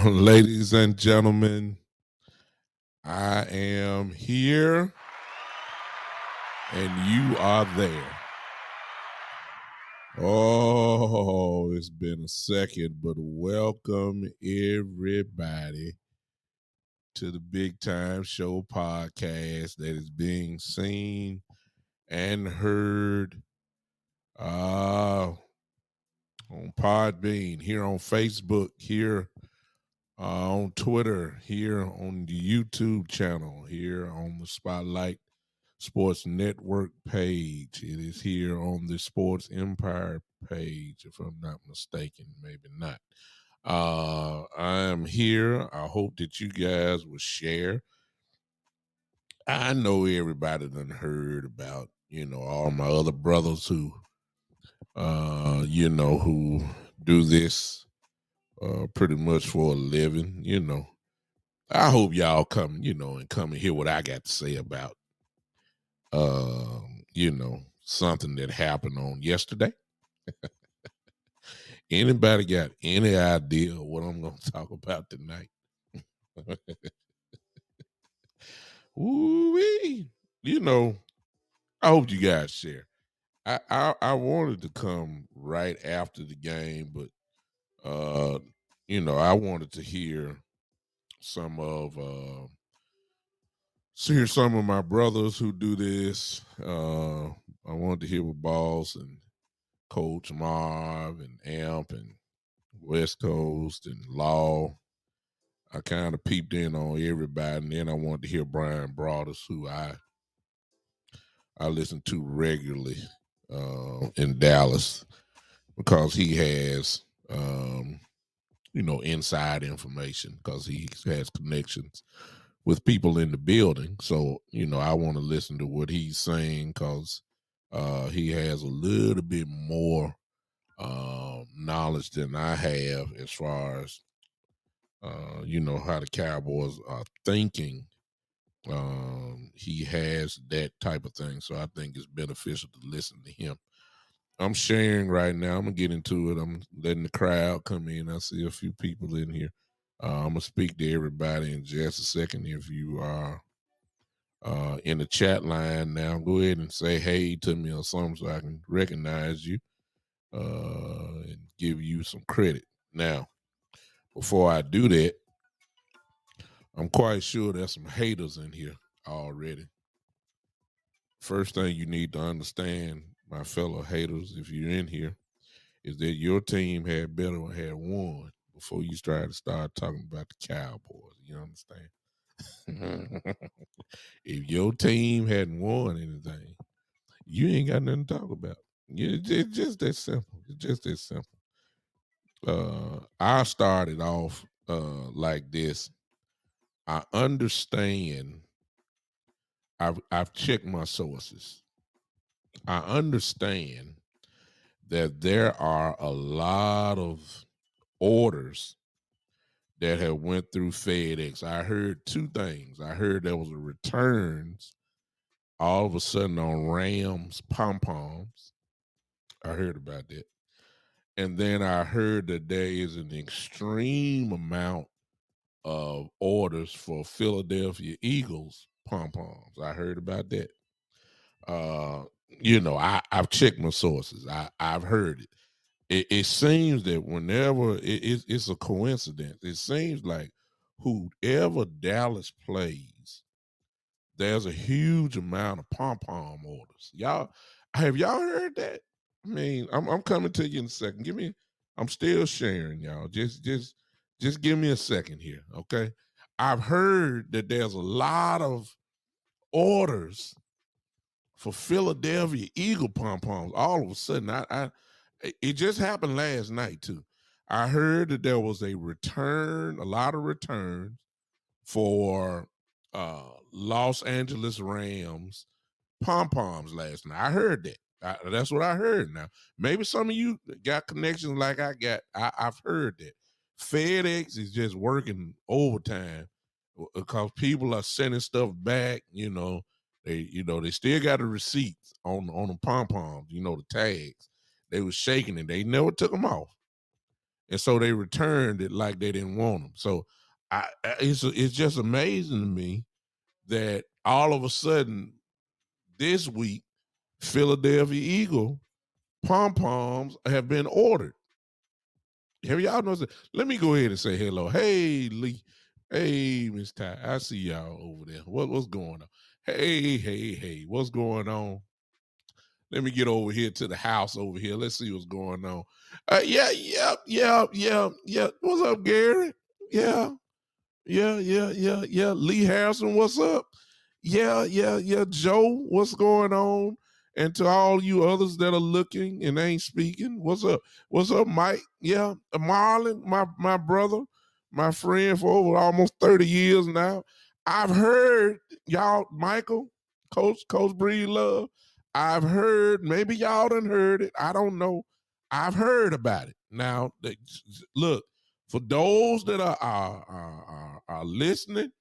Ladies and gentlemen, I am here and you are there. Oh, it's been a second, but welcome everybody to the Big Time Show podcast that is being seen and heard on Podbean, here on Facebook, here on Twitter, here on the YouTube channel, here on the Spotlight Sports Network page. It is here on the Sports Empire page, if I'm not mistaken, maybe not. I am here. I hope that you guys will share. I know everybody done heard about, all my other brothers who, who do this pretty much for a living, I hope y'all come, and come and hear what I got to say about, something that happened on yesterday. Anybody got any idea what I'm going to talk about tonight? Ooh-wee. I hope you guys share. I wanted to come right after the game, but I wanted to hear some of my brothers who do this. I wanted to hear what Boss and Coach Marv and Amp and West Coast and Law. I kind of peeped in on everybody, and then I wanted to hear Brian Broadus, who I listen to regularly in Dallas, because he has inside information, because he has connections with people in the building. So I want to listen to what he's saying, because he has a little bit more knowledge than I have, as far as how the Cowboys are thinking. He has that type of thing, so I think it's beneficial to listen to him. I'm sharing right now. I'm gonna get into it. I'm letting the crowd come in. I see a few people in here. I'm gonna speak to everybody in just a second. If you are in the chat line now, go ahead and say hey to me or something, so I can recognize you and give you some credit. Now, before I do that, I'm quite sure there's some haters in here already. First thing you need to understand, my fellow haters, if you're in here, is that your team had better had won before you start talking about the Cowboys. You understand? If your team hadn't won anything, you ain't got nothing to talk about. It's just that simple. It's just that simple. I started off like this. I understand. I've checked my sources. I understand that there are a lot of orders that have went through FedEx. I heard two things. I heard there was a returns all of a sudden on Rams pom-poms. I heard about that. And then I heard that there is an extreme amount of orders for Philadelphia Eagles pom poms. I heard about that. Uh, I've checked my sources. I've heard it. It seems that whenever it's a coincidence, it seems like whoever Dallas plays, there's a huge amount of pom pom orders. Y'all heard that? I mean, I'm coming to you in a second. I'm still sharing, y'all. Just give me a second here, okay? I've heard that there's a lot of orders for Philadelphia Eagle pom poms. All of a sudden, it just happened last night too. I heard that there was a lot of returns for Los Angeles Rams pom poms last night. I heard that. That's what I heard. Now, maybe some of you got connections like I got. I've heard that FedEx is just working overtime because people are sending stuff back. They still got the receipts on the pom poms. The tags. They was shaking it. They never took them off, and so they returned it like they didn't want them. So it's just amazing to me that all of a sudden this week Philadelphia Eagle pom poms have been ordered. Have y'all noticed? Let me go ahead and say hello. Hey Lee, hey Miss Ty, I see y'all over there. What's going on? Hey, what's going on? Let me get over here to the house over here. Let's see what's going on. Yeah. What's up, Gary? Yeah, yeah. Lee Harrison, what's up? Yeah. Joe, what's going on? And to all you others that are looking and ain't speaking, what's up? What's up, Mike? Yeah, Marlon, my brother, my friend for over almost 30 years now. I've heard y'all, Michael, Coach Breed Love. I've heard, maybe y'all done heard it. I don't know. I've heard about it. Now, look, for those that are listening,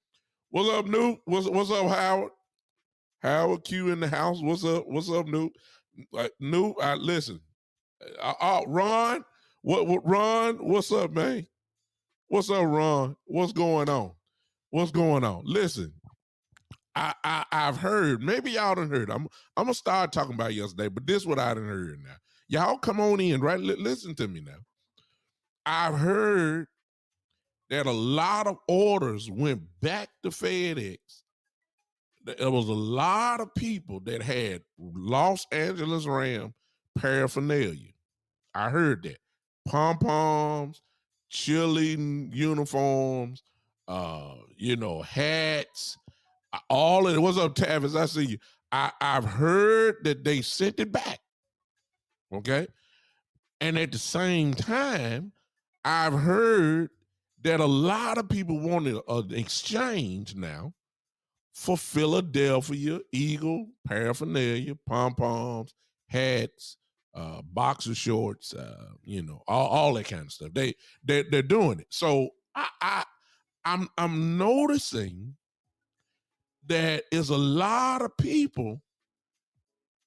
what's up, Newt? What's up, Howard? Howard Q in the house. What's up? What's up, Newt? Newt, listen. Ron, what? Ron, what's up, man? What's up, Ron? What's going on? What's going on? Listen, I've heard. Maybe y'all done heard. I'm gonna start talking about yesterday, but this is what I done heard now. Y'all come on in, right? Listen to me now. I've heard that a lot of orders went back to FedEx. There was a lot of people that had Los Angeles Ram paraphernalia. I heard that. Pom poms, cheerleading uniforms, hats, all of it. What's up, Tavis? I see you. I've heard that they sent it back. Okay. And at the same time, I've heard that a lot of people wanted an exchange now for Philadelphia Eagle paraphernalia, pom poms, hats, boxer shorts, all that kind of stuff. They're doing it. So I'm noticing that is a lot of people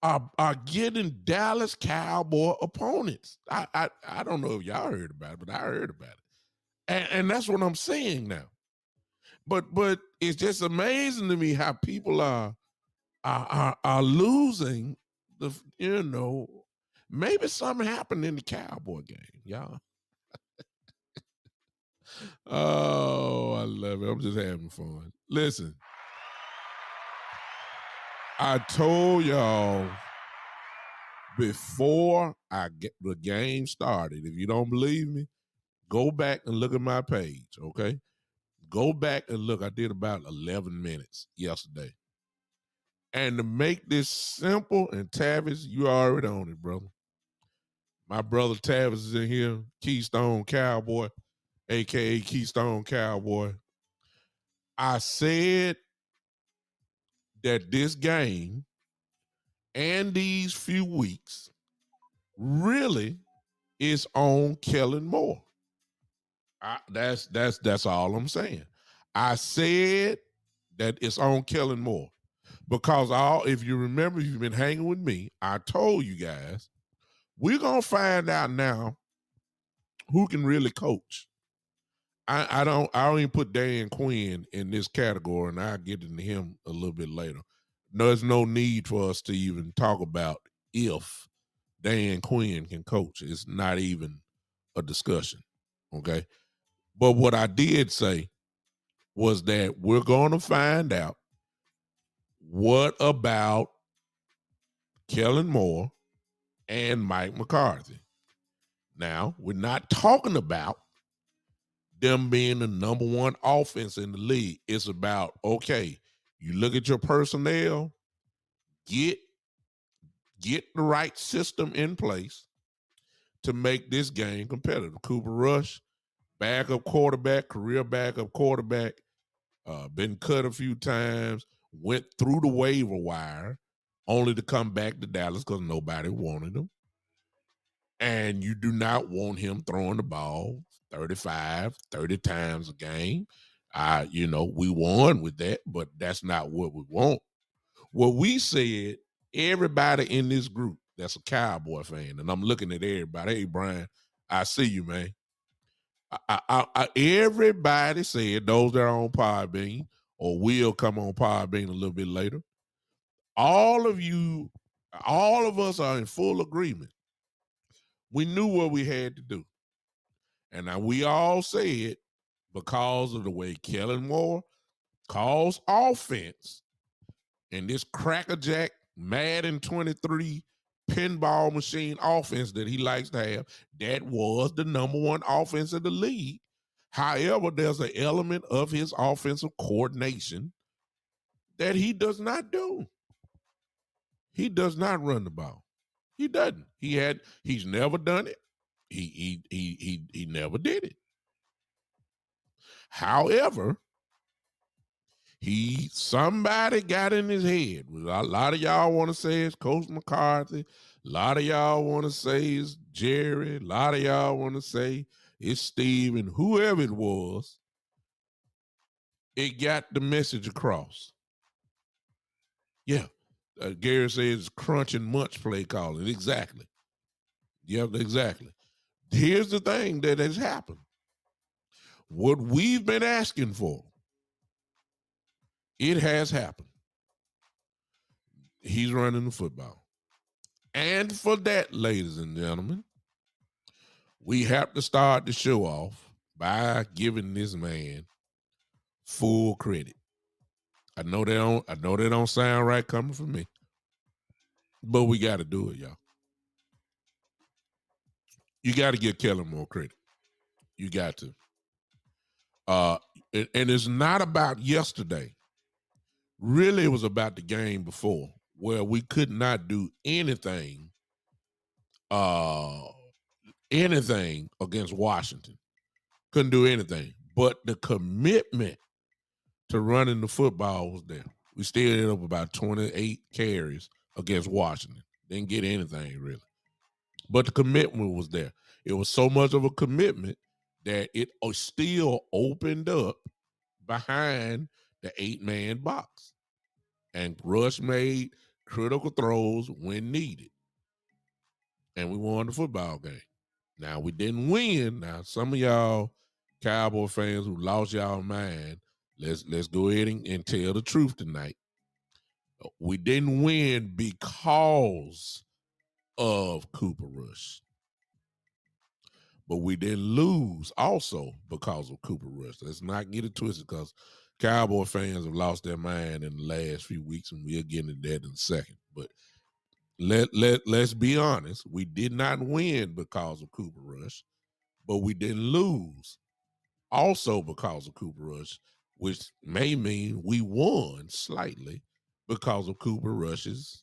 are getting Dallas Cowboy opponents. I don't know if y'all heard about it, but I heard about it, and that's what I'm saying now. But it's just amazing to me how people are losing maybe something happened in the Cowboy game, y'all. Oh, I love it. I'm just having fun. Listen, I told y'all before the game started. If you don't believe me, go back and look at my page, okay? Go back and look. I did about 11 minutes yesterday. And to make this simple, and Tavis, you already on it, brother. My brother Tavis is in here, Keystone Cowboy, aka Keystone Cowboy. I said that this game and these few weeks really is on Kellen Moore. That's all I'm saying. I said that it's on Kellen Moore because if you remember, you've been hanging with me. I told you guys We're gonna find out now who can really coach. I don't even put Dan Quinn in this category, and I'll get into him a little bit later. There's no need for us to even talk about if Dan Quinn can coach. It's not even a discussion. Okay. But what I did say was that we're going to find out what about Kellen Moore and Mike McCarthy. Now, we're not talking about them being the number one offense in the league. It's about, okay, you look at your personnel, get the right system in place to make this game competitive. Cooper Rush, backup quarterback, career backup quarterback, been cut a few times, went through the waiver wire, only to come back to Dallas because nobody wanted him. And you do not want him throwing the ball 35, 30 times a game. We won with that, but that's not what we want. What we said, everybody in this group that's a Cowboy fan, and I'm looking at everybody. Hey, Brian, I see you, man. Everybody said, those that are on Podbean or will come on Podbean a little bit later, all of us are in full agreement. We knew what we had to do. And now we all said, because of the way Kellen Moore calls offense and this crackerjack Madden 23 pinball machine offense that he likes to have, that was the number one offense in the league. However, there's an element of his offensive coordination that he does not do. He does not run the ball. He doesn't. He's never done it. He never did it. However, somebody got in his head. A lot of y'all want to say it's Coach McCarthy. A lot of y'all want to say it's Jerry. A lot of y'all want to say it's Steve, and whoever it was, it got the message across. Yeah. Gary says crunch and munch play calling. Exactly. Yep, exactly. Here's the thing that has happened. What we've been asking for, it has happened. He's running the football. And for that, ladies and gentlemen, we have to start the show off by giving this man full credit. I know they don't sound right coming from me, but we got to do it, y'all. You got to give Kellen more credit. You got to. And it's not about yesterday. Really, it was about the game before, where we could not do anything against Washington. Couldn't do anything. But the commitment to running the football was there. We still ended up about 28 carries against Washington. Didn't get anything really. But the commitment was there. It was so much of a commitment that it still opened up behind the 8-man box. And Rush made critical throws when needed. And we won the football game. Now, we didn't win. Now, some of y'all Cowboy fans who lost y'all mind, let's go ahead and tell the truth tonight. We didn't win because of Cooper Rush. But we didn't lose also because of Cooper Rush. Let's not get it twisted, because Cowboy fans have lost their mind in the last few weeks, and we'll get into that in a second. But let's be honest. We did not win because of Cooper Rush, but we didn't lose also because of Cooper Rush, which may mean we won slightly because of Cooper Rush's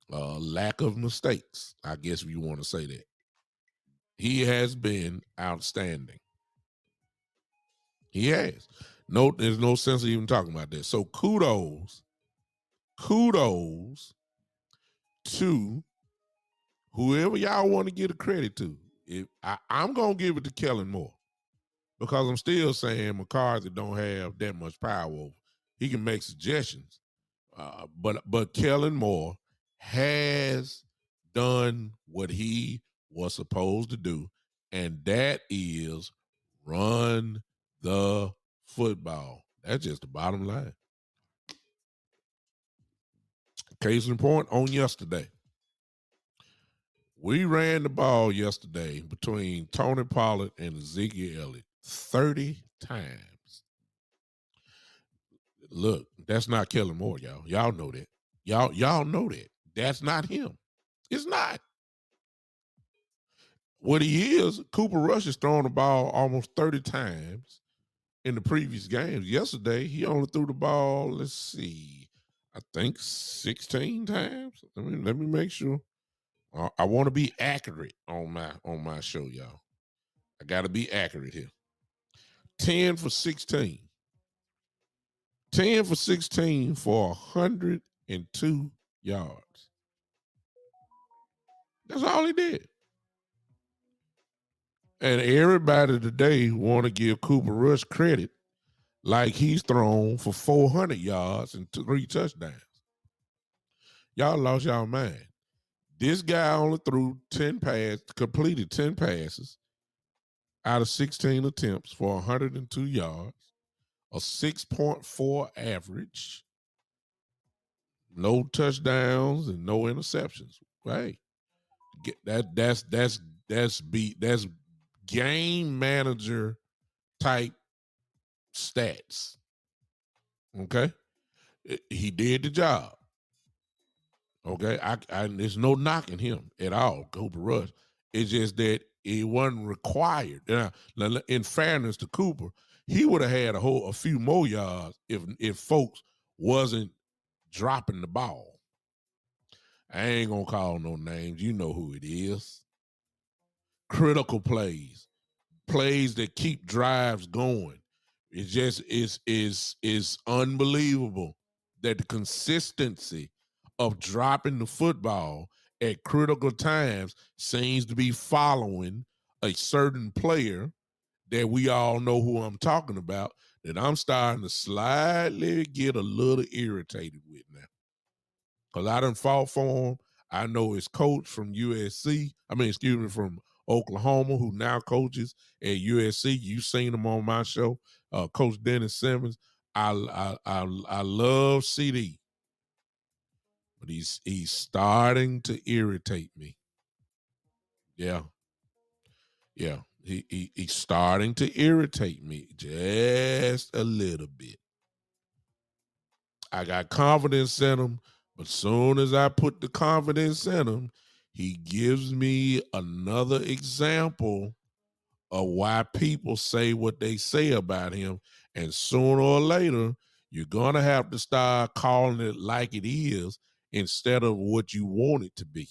lack of mistakes, I guess if you want to say that. He has been outstanding. He has. There's no sense of even talking about that. So kudos to whoever y'all want to give the credit to. I'm going to give it to Kellen Moore, because I'm still saying McCarthy don't have that much power over. He can make suggestions. But Kellen Moore has done what he was supposed to do, and that is run the football. That's just the bottom line. Case in point, on yesterday, we ran the ball yesterday between Tony Pollard and Ezekiel Elliott 30 times. Look, that's not Kellen Moore, y'all. Y'all know that. Y'all know that. That's not him. It's not. What he is, Cooper Rush has thrown the ball almost 30 times in the previous games. Yesterday, he only threw the ball, let's see, I think 16 times. Let me make sure. I want to be accurate on my show, y'all. I got to be accurate here. 10 for 16. 10 for 16 for 102 yards. That's all he did. And everybody today want to give Cooper Rush credit like he's thrown for 400 yards and 3 touchdowns. Y'all lost y'all mind. This guy only threw 10 passes, completed 10 passes out of 16 attempts for 102 yards, a 6.4 average, no touchdowns and no interceptions. Right? That's game manager type stats. Okay, he did the job. Okay, there's no knocking him at all, Cooper Rush. It's just that it wasn't required. Now, in fairness to Cooper, he would have had a few more yards if folks wasn't dropping the ball. I ain't gonna call no names. You know who it is. Critical plays that keep drives going. It just is unbelievable that the consistency of dropping the football at critical times seems to be following a certain player that we all know who I'm talking about, that I'm starting to slightly get a little irritated with now. Because I done fought for him. I know his coach from from Oklahoma, who now coaches at USC. You've seen him on my show, Coach Dennis Simmons. I love CD, but he's starting to irritate me. Yeah, he's starting to irritate me just a little bit. I got confidence in him, but soon as I put the confidence in him, he gives me another example of why people say what they say about him. And sooner or later, you're going to have to start calling it like it is instead of what you want it to be.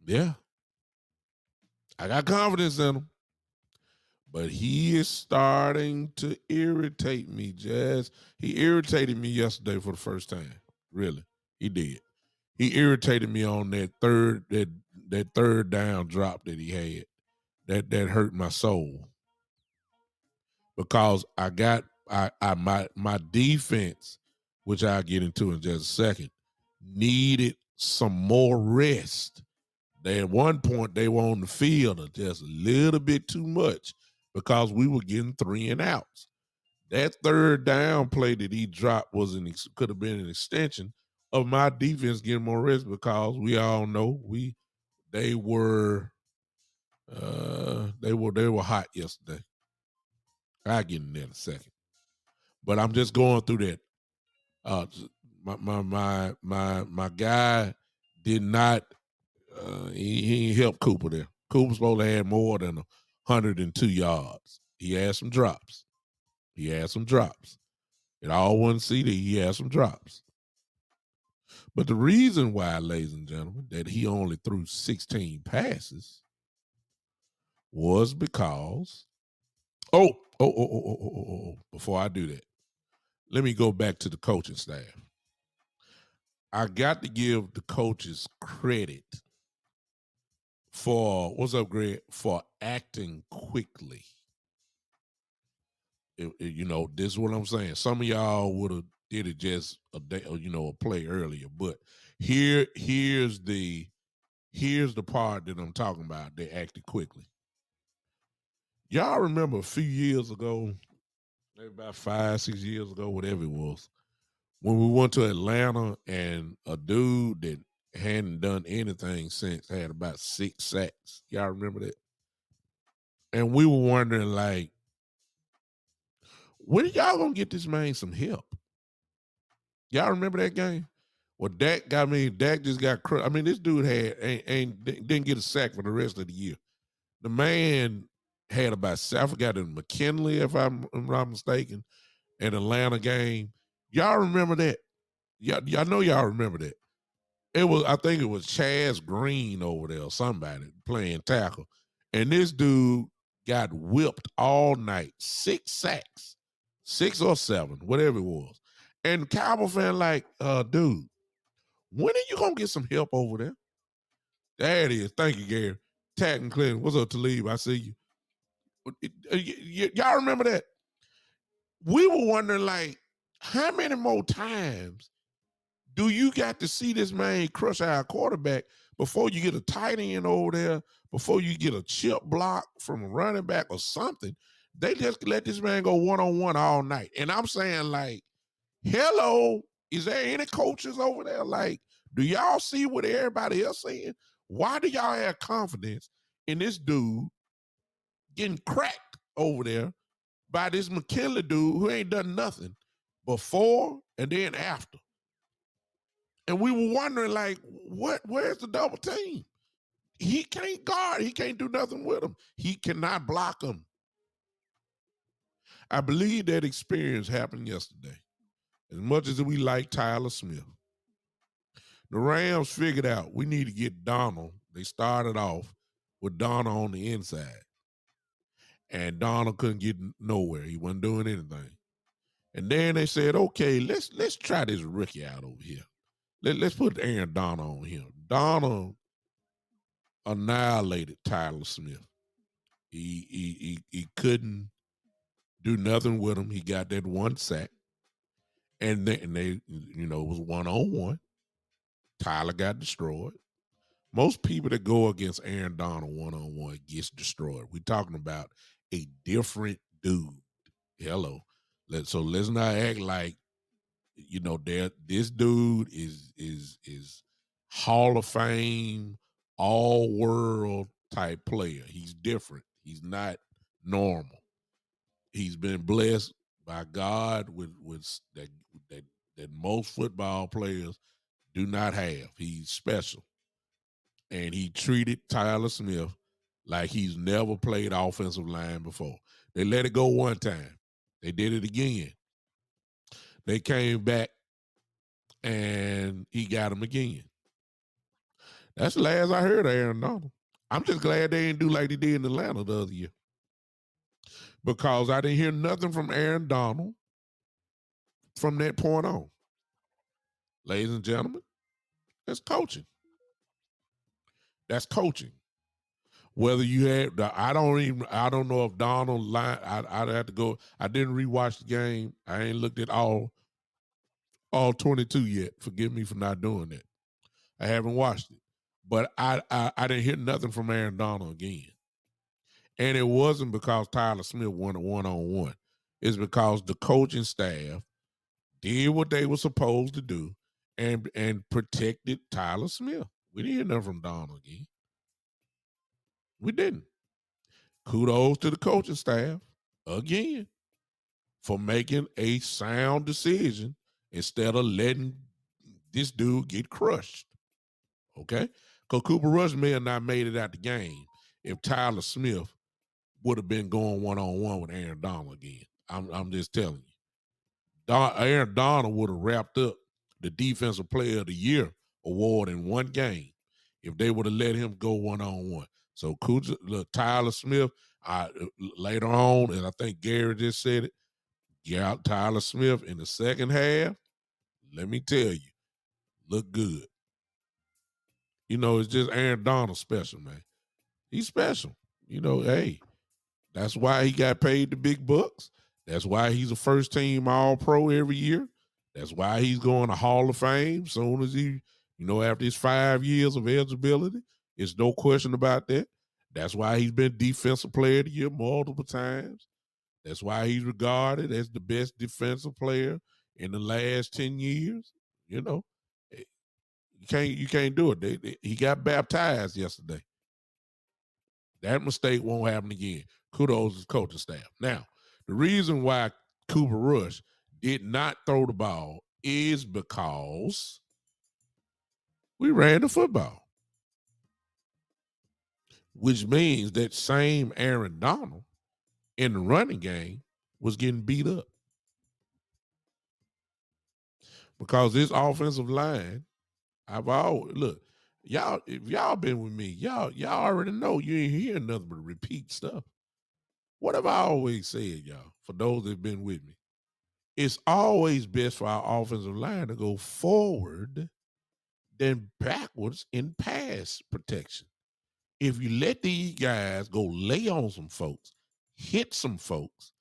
Yeah. I got confidence in him. But he is starting to irritate me, Jazz. He irritated me yesterday for the first time. Really. He did. He irritated me on that third down drop that he had. That hurt my soul. Because my defense, which I'll get into in just a second, needed some more rest. At one point they were on the field just a little bit too much because we were getting 3 and outs. That third down play that he dropped could have been an extension of my defense getting more rest, because we all know they were hot yesterday. I'll get in there in a second. But I'm just going through that. My guy did not he helped Cooper there. Cooper's supposed to have more than 102 yards. He had some drops. It all wasn't CD. He had some drops. But the reason why, ladies and gentlemen, that he only threw 16 passes was because before I do that, let me go back to the coaching staff. I got to give the coaches credit for, what's up, Greg, for acting quickly. This is what I'm saying. Some of y'all would have did it just a day, a play earlier. But here's the part that I'm talking about. They acted quickly. Y'all remember a few years ago, maybe about 5-6 years ago, whatever it was, when we went to Atlanta and a dude that hadn't done anything since had about 6 sacks. Y'all remember that? And we were wondering, like, when y'all gonna get this man some help? Y'all remember that game? Well, Dak just got crushed. I mean, this dude didn't get a sack for the rest of the year. The man had about, I forgot it, McKinley, if I'm not mistaken, an Atlanta game. Y'all remember that? Y'all know y'all remember that. I think it was Chaz Green over there or somebody playing tackle. And this dude got whipped all night. 6 sacks. 6 or 7, whatever it was. And Cowboy fan like, dude, when are you gonna get some help over there? There it is. Thank you, Gary. Tatton Clinton. What's up, Talib? I see you. Y'all remember that? We were wondering, like, how many more times do you got to see this man crush our quarterback before you get a tight end over there, before you get a chip block from a running back or something? They just let this man go one-on-one all night. And I'm saying, like, hello, is there any coaches over there? Like, do y'all see what everybody else saying? Why do y'all have confidence in this dude getting cracked over there by this McKinley dude who ain't done nothing before and then after? And we were wondering, like, where's the double team? He can't guard. He can't do nothing with him. He cannot block him. I believe that experience happened yesterday. As much as we like Tyler Smith, the Rams figured out we need to get Donald. They started off with Donald on the inside. And Donald couldn't get nowhere. He wasn't doing anything. And then they said, okay, let's try this rookie out over here. Let's put Aaron Donald on him. Donald annihilated Tyler Smith. He couldn't do nothing with him. He got that 1 sack. And they it was 1-on-1. Tyler got destroyed. Most people that go against Aaron Donald 1-on-1 gets destroyed. We're talking about a different dude. Hello. So let's not act like, this dude is Hall of Fame, all world type player. He's different. He's not normal. He's been blessed by God with that most football players do not have. He's special. And he treated Tyler Smith like he's never played offensive line before. They let it go one time. They did it again. They came back and he got him again. That's the last I heard of Aaron Donald. I'm just glad they didn't do like they did in Atlanta the other year, because I didn't hear nothing from Aaron Donald from that point on. Ladies and gentlemen, that's coaching. That's coaching. Whether you had, I don't know if Donald line. I'd have to go. I didn't rewatch the game. I ain't looked at all 22 yet. Forgive me for not doing that. I haven't watched it, but I didn't hear nothing from Aaron Donald again. And it wasn't because Tyler Smith won a 1-on-1. It's because the coaching staff did what they were supposed to do and protected Tyler Smith. We didn't hear nothing from Donald again. We didn't. Kudos to the coaching staff again for making a sound decision instead of letting this dude get crushed. Okay? Because Cooper Rush may have not made it out the game if Tyler Smith would have been going 1-on-1 with Aaron Donald again. I'm just telling you. Aaron Donald would have wrapped up the Defensive Player of the Year award in one game if they would have let him go 1-on-1. So Tyler Smith, later on, and I think Gary just said it, Tyler Smith in the second half, let me tell you, look good. It's just Aaron Donald special, man. He's special. Hey, that's why he got paid the big bucks. That's why he's a first-team All-Pro every year. That's why he's going to Hall of Fame soon as he, after his 5 years of eligibility. There's no question about that. That's why he's been Defensive Player of the Year multiple times. That's why he's regarded as the best defensive player in the last 10 years. You know, eh, you can't do it. He got baptized yesterday. That mistake won't happen again. Kudos to the coaching staff. Now, the reason why Cooper Rush did not throw the ball is because we ran the football, which means that same Aaron Donald in the running game was getting beat up because this offensive line, look, y'all, if y'all been with me, y'all already know you ain't hearing nothing but repeat stuff. What have I always said, y'all, for those that have been with me? It's always best for our offensive line to go forward than backwards in pass protection. If you let these guys go lay on some folks, hit some folks,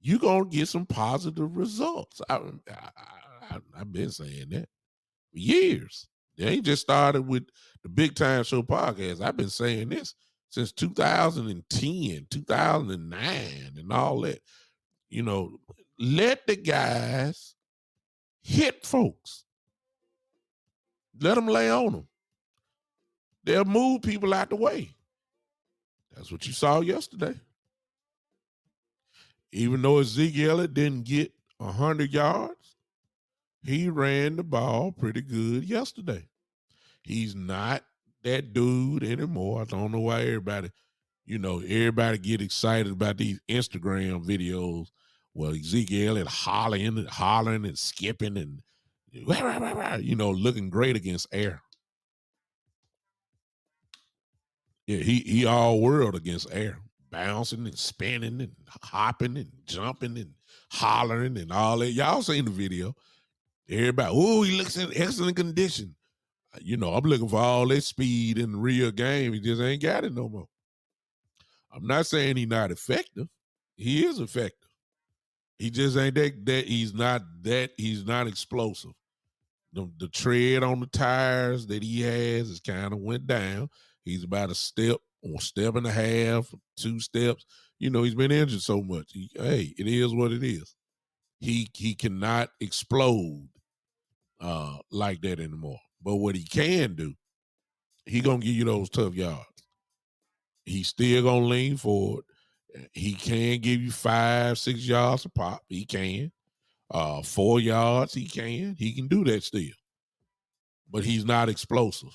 you're going to get some positive results. I've been saying that for years. They ain't just started with the Big Time Show podcast. I've been saying this since 2010, 2009, and all that. Let the guys hit folks. Let them lay on them. They'll move people out the way. That's what you saw yesterday. Even though Ezekiel Elliott didn't get 100 yards, he ran the ball pretty good yesterday. He's not that dude anymore. I don't know why everybody get excited about these Instagram videos where Ezekiel Elliott hollering and skipping and, looking great against air. Yeah, he all world against air, bouncing and spinning and hopping and jumping and hollering and all that. Y'all seen the video. Everybody, he looks in excellent condition. I'm looking for all that speed in the real game. He just ain't got it no more. I'm not saying he's not effective. He is effective. He just ain't that he's not explosive. The tread on the tires that he has is kind of went down. He's about a step or step and a half, 2 steps. He's been injured so much. It is what it is. He cannot explode like that anymore. But what he can do, he gonna give you those tough yards. He's still gonna lean forward. He can give you 5, 6 yards a pop. He can. 4 yards, he can. He can do that still. But he's not explosive.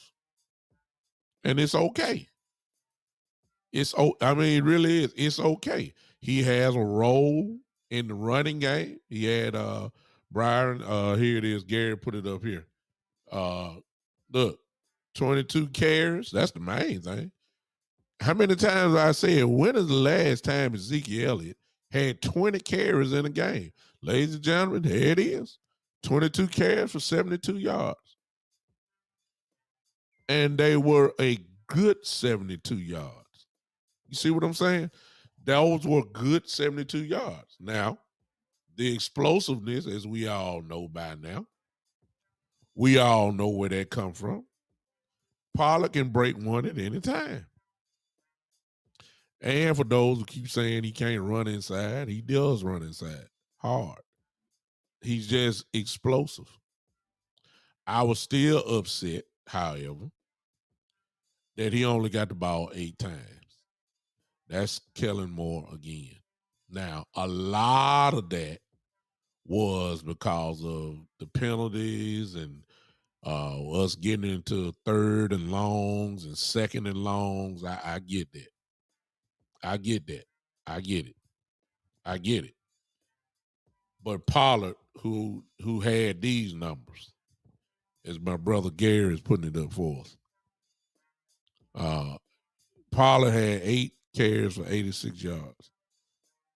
And it's okay. It really is. It's okay. He has a role in the running game. He had Brian, here it is. Gary put it up here. Look, 22 carries. That's the main thing. How many times I said, when is the last time Ezekiel Elliott had 20 carries in a game? Ladies and gentlemen, here it is. 22 carries for 72 yards. And they were a good 72 yards. You see what I'm saying? Those were good 72 yards. Now, the explosiveness, as we all know by now, we all know where that come from. Pollard can break one at any time. And for those who keep saying he can't run inside, he does run inside hard. He's just explosive. I was still upset, however, that he only got the ball 8 times. That's Kellen Moore again. Now, a lot of that was because of the penalties and us getting into 3rd and longs and 2nd and longs. I get that. I get that. I get it. I get it. But Pollard, who had these numbers, as my brother Gary is putting it up for us. Pollard had 8 carries for 86 yards.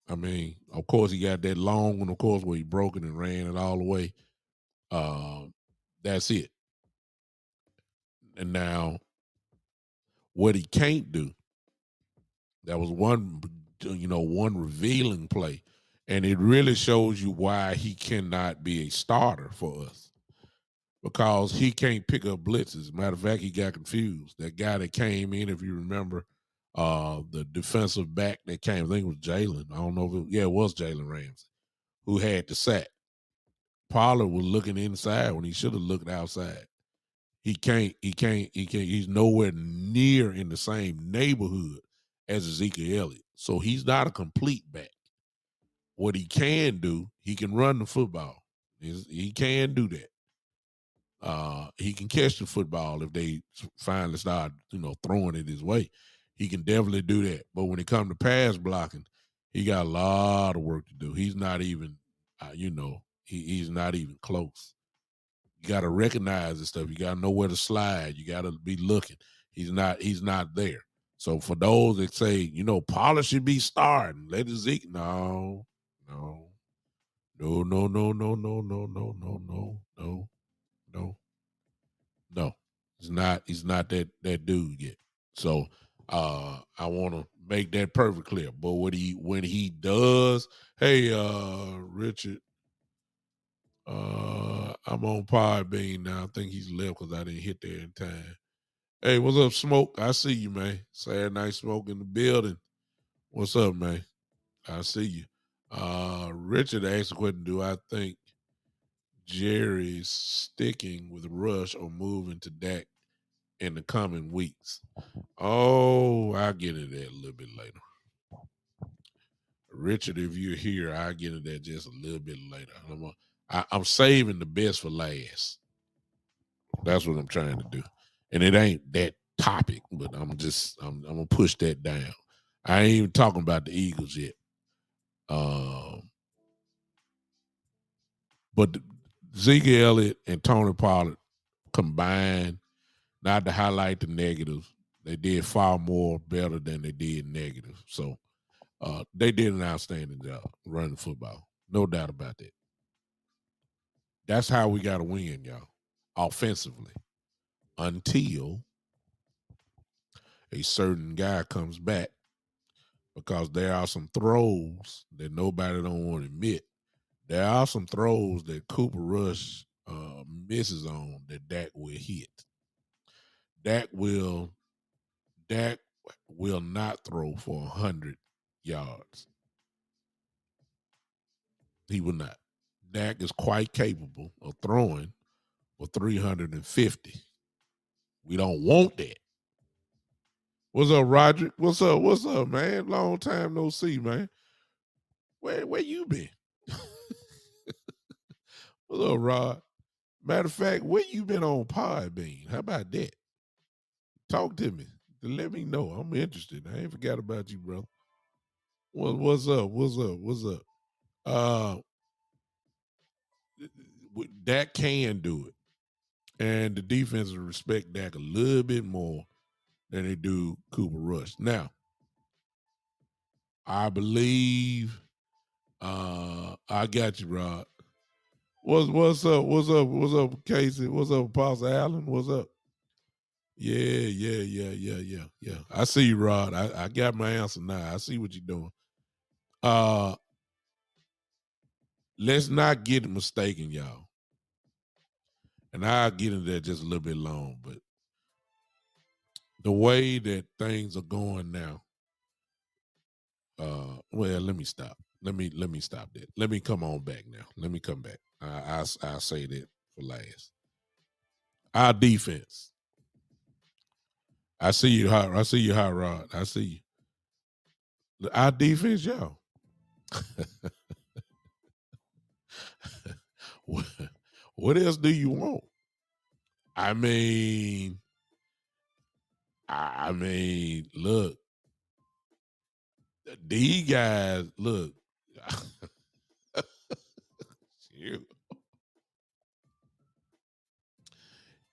I mean, of course, he got that long one, of course, where he broke it and ran it all the way. That's it. And now, what he can't do, that was one revealing play. And it really shows you why he cannot be a starter for us, because he can't pick up blitzes. Matter of fact, he got confused. That guy that came in, if you remember, the defensive back that came, I think it was Jalen. I don't know if it was Jalen Ramsey who had the sack. Pollard was looking inside when he should have looked outside. He can't. He's nowhere near in the same neighborhood as Ezekiel Elliott. So he's not a complete back. What he can do, he can run the football. He can do that. He can catch the football if they finally start, throwing it his way. He can definitely do that. But when it comes to pass blocking, he got a lot of work to do. He's not even, he's not even close. You got to recognize this stuff. You got to know where to slide. You got to be looking. He's not there. So for those that say, Pollard should be starting, let Zeke. No. No, no, no, no, no, no, no, no, no, no, no, no. No, he's not that dude yet. So I want to make that perfect clear. But when he does, hey Richard, I'm on Podbean now. I think he's left because I didn't hit there in time. Hey, what's up, Smoke? I see you, man. Saturday Night Smoke in the building. What's up, man? I see you. Richard asked a question, do I think Jerry's sticking with Rush or moving to Dak in the coming weeks? Oh, I'll get into that a little bit later. Richard, if you're here, I'll get into that just a little bit later. I'm saving the best for last. That's what I'm trying to do. And it ain't that topic, but I'm gonna push that down. I ain't even talking about the Eagles yet. But Zeke Elliott and Tony Pollard combined, not to highlight the negatives, they did far more better than they did negative. So they did an outstanding job running the football. No doubt about that. That's how we got to win, y'all, offensively, until a certain guy comes back, because there are some throws that nobody don't want to admit. There are some throws that Cooper Rush misses on that Dak will hit. Dak will not throw for 100 yards. He will not. Dak is quite capable of throwing for 350. We don't want that. What's up, Roderick? What's up? What's up, man? Long time no see, man. Where you been? What's up, Rod? Matter of fact, where you been on Podbean? How about that? Talk to me. Let me know. I'm interested. I ain't forgot about you, bro. What's up? What's up? What's up? Uh, Dak can do it, and the defense will respect Dak a little bit more than they do Cooper Rush. Now, I believe. I got you, Rod. What's up? What's up? What's up, Casey? What's up, Apostle Allen? What's up? Yeah. I see you, Rod. I got my answer now. I see what you're doing. Uh, let's not get it mistaken, y'all. And I'll get into that just a little bit long, but the way that things are going now, well, let me stop. Let me stop that. Let me come on back now. Let me come back. I'll say that for last. Our defense. I see you, hot. I see you, hot rod. I see you. Our defense, y'all. What else do you want? I mean, look, these guys, look.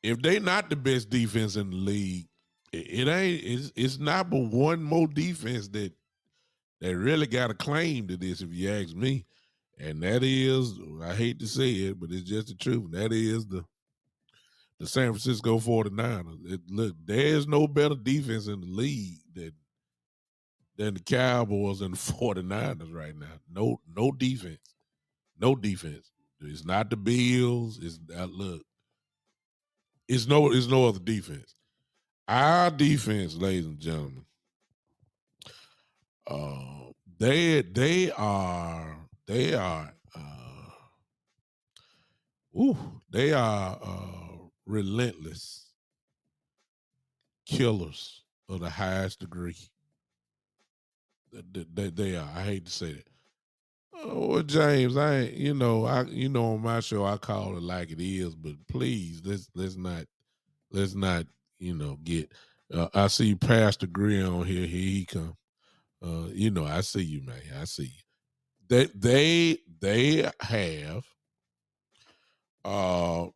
If they not the best defense in the league, it ain't. It's not but one more defense that really got a claim to this, if you ask me. And that is, I hate to say it, but it's just the truth. That is the San Francisco 49ers. Look, there's no better defense in the league than the Cowboys and the 49ers right now. No defense. No defense. It's not the Bills. It's not, look. It's no other defense. Our defense, ladies and gentlemen, uh, they are relentless killers of the highest degree. They are. I hate to say that. Oh, well, James, I ain't, on my show I call it like it is, but please let's not get. I see Pastor Gray on here. Here he come. I see you, man. I see you. They have uh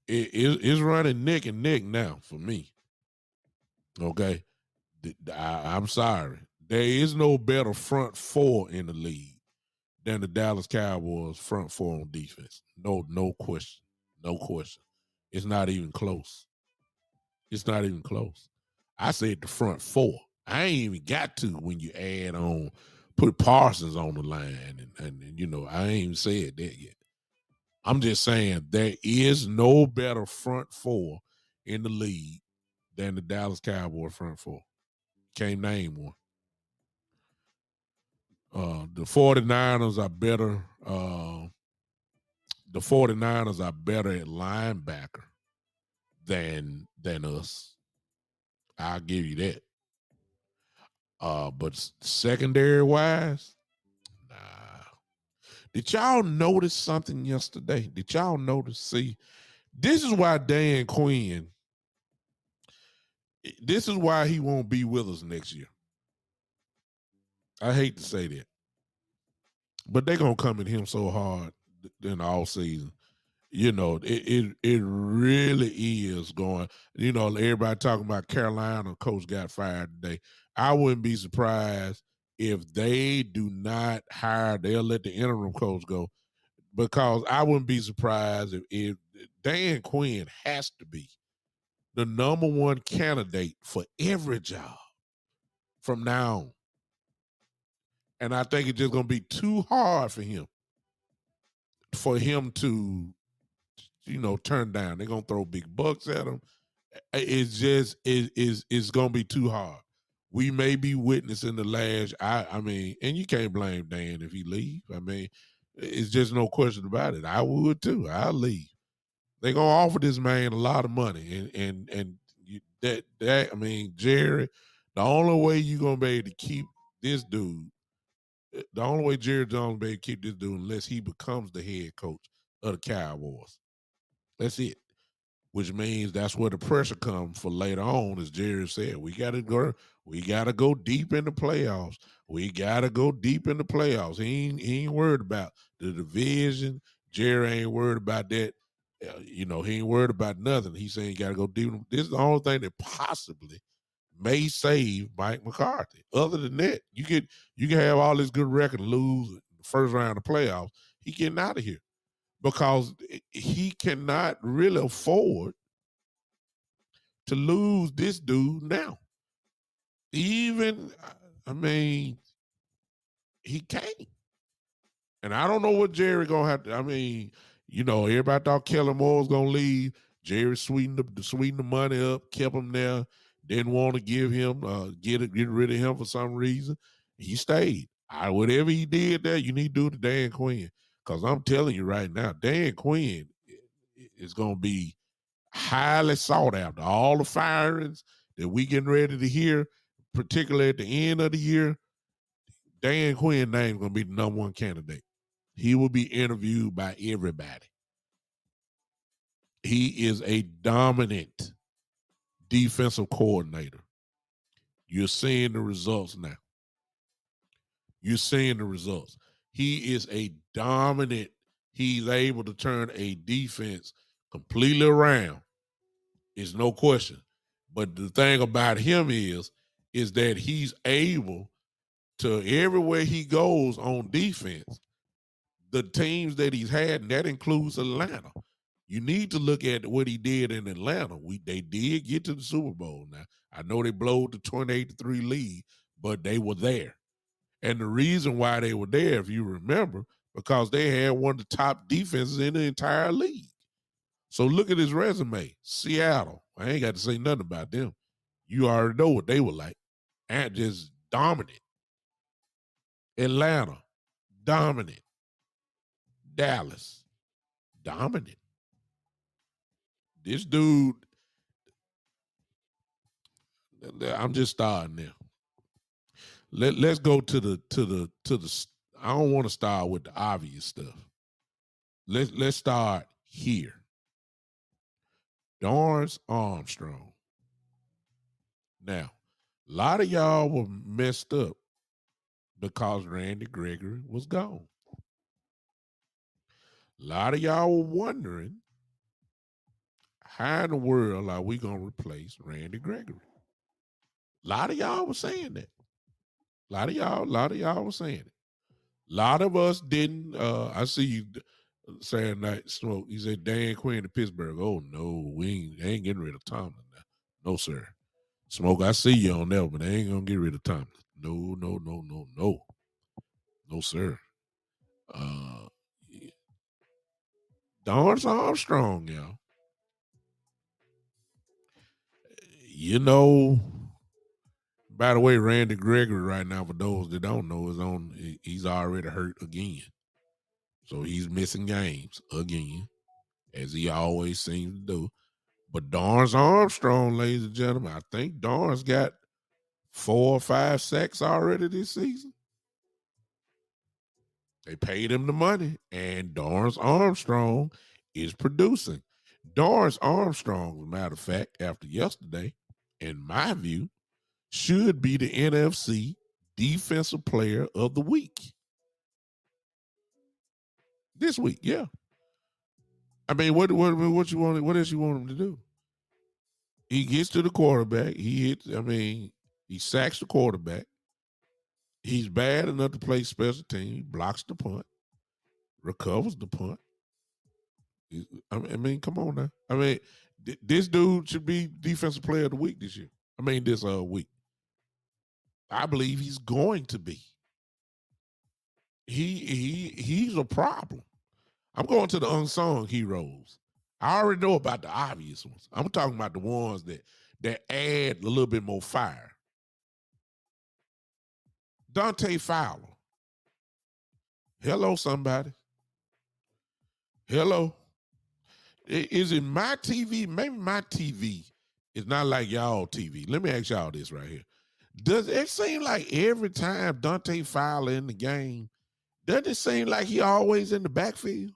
it's running neck and neck now for me. Okay, I'm sorry. There is no better front four in the league than the Dallas Cowboys front four on defense. No question. No question. It's not even close. It's not even close. I said the front four. I ain't even got to when you add on, put Parsons on the line, and I ain't even said that yet. I'm just saying there is no better front four in the league than the Dallas Cowboys front four. Can't name one. The 49ers are better. The 49ers are better at linebacker than us. I'll give you that. But secondary wise, nah. Did y'all notice something yesterday? Did y'all notice? See, this is why Dan Quinn, this is why he won't be with us next year. I hate to say that. But they're gonna come at him so hard in the all season. It really is going. Everybody talking about Carolina coach got fired today. I wouldn't be surprised if they do not hire. They'll let the interim coach go, because I wouldn't be surprised if Dan Quinn has to be the number one candidate for every job from now on. And I think it's just gonna be too hard for him to turn down. They're gonna throw big bucks at him. It's just it's gonna be too hard. We may be witnessing the last. I mean, and you can't blame Dan if he leave. I mean, it's just no question about it. I would too. I'll leave. They're gonna offer this man a lot of money, and that I mean, Jerry. The only way you're gonna be able to keep this dude, the only way Jerry Jones will be able to keep this dude unless he becomes the head coach of the Cowboys. That's it. Which means that's where the pressure comes for later on, as Jerry said. We gotta go deep in the playoffs. We gotta go deep in the playoffs. He ain't worried about the division. Jerry ain't worried about that. He ain't worried about nothing. He's saying you gotta go deep. This is the only thing that possibly may save Mike McCarthy. Other than that, you can have all this good record and lose the first round of playoffs. He getting out of here, because he cannot really afford to lose this dude now. Even, I mean, he can't. And I don't know what Jerry gonna have to. I mean, everybody thought Kellen Moore was gonna leave. Jerry sweetened the money up, kept him there. Didn't want to give him get rid of him for some reason. He stayed. Whatever he did there, you need to do to Dan Quinn. Because I'm telling you right now, Dan Quinn is gonna be highly sought after. All the firings that we getting ready to hear, particularly at the end of the year, Dan Quinn name gonna be the number one candidate. He will be interviewed by everybody. He is a dominant defensive coordinator. You're seeing the results now. You're seeing the results. He is a dominant. He's able to turn a defense completely around. It's no question. But the thing about him is that he's able to, everywhere he goes on defense, the teams that he's had, and that includes Atlanta. You need to look at what he did in Atlanta. They did get to the Super Bowl. Now I know they blowed the 28-3 lead, but they were there. And the reason why they were there, if you remember, because they had one of the top defenses in the entire league. So look at his resume. Seattle. I ain't got to say nothing about them. You already know what they were like. And just dominant. Atlanta, dominant. Dallas, dominant. This dude, I'm just starting there. Let's go to the. I don't want to start with the obvious stuff. Let's start here. Dorrance Armstrong. Now, a lot of y'all were messed up because Randy Gregory was gone. A lot of y'all were wondering, how in the world are we going to replace Randy Gregory? A lot of y'all were saying that. A lot of y'all were saying it. A lot of us didn't. I see you Saturday Night Smoke. He said Dan Quinn to Pittsburgh. Oh no, we ain't getting rid of Tomlin now. No, sir. Smoke, I see you on that, but they ain't gonna get rid of Tomlin. No, no, no, no, no. No, sir. Dorrance Armstrong, y'all. You know, by the way, Randy Gregory right now, for those that don't know, he's already hurt again. So he's missing games again, as he always seems to do. But Dorrance Armstrong, ladies and gentlemen, I think Dorrance got 4 or 5 sacks already this season. They paid him the money, and Dorrance Armstrong is producing. Dorrance Armstrong, as a matter of fact, after yesterday, in my view, should be the NFC Defensive Player of the Week. This week, yeah. I mean, what you want? What else you want him to do? He gets to the quarterback. He sacks the quarterback. He's bad enough to play special team. He blocks the punt, recovers the punt. I mean, come on now. I mean, this dude should be Defensive Player of the Week this year. I mean, this week. I believe he's going to be. He's a problem. I'm going to the unsung heroes. I already know about the obvious ones. I'm talking about the ones that add a little bit more fire. Dante Fowler. Hello, somebody. Hello. Is it my TV? Maybe my TV is not like y'all TV. Let me ask y'all this right here. Does it seem like every time Dante Fowler in the game, doesn't it seem like he always in the backfield?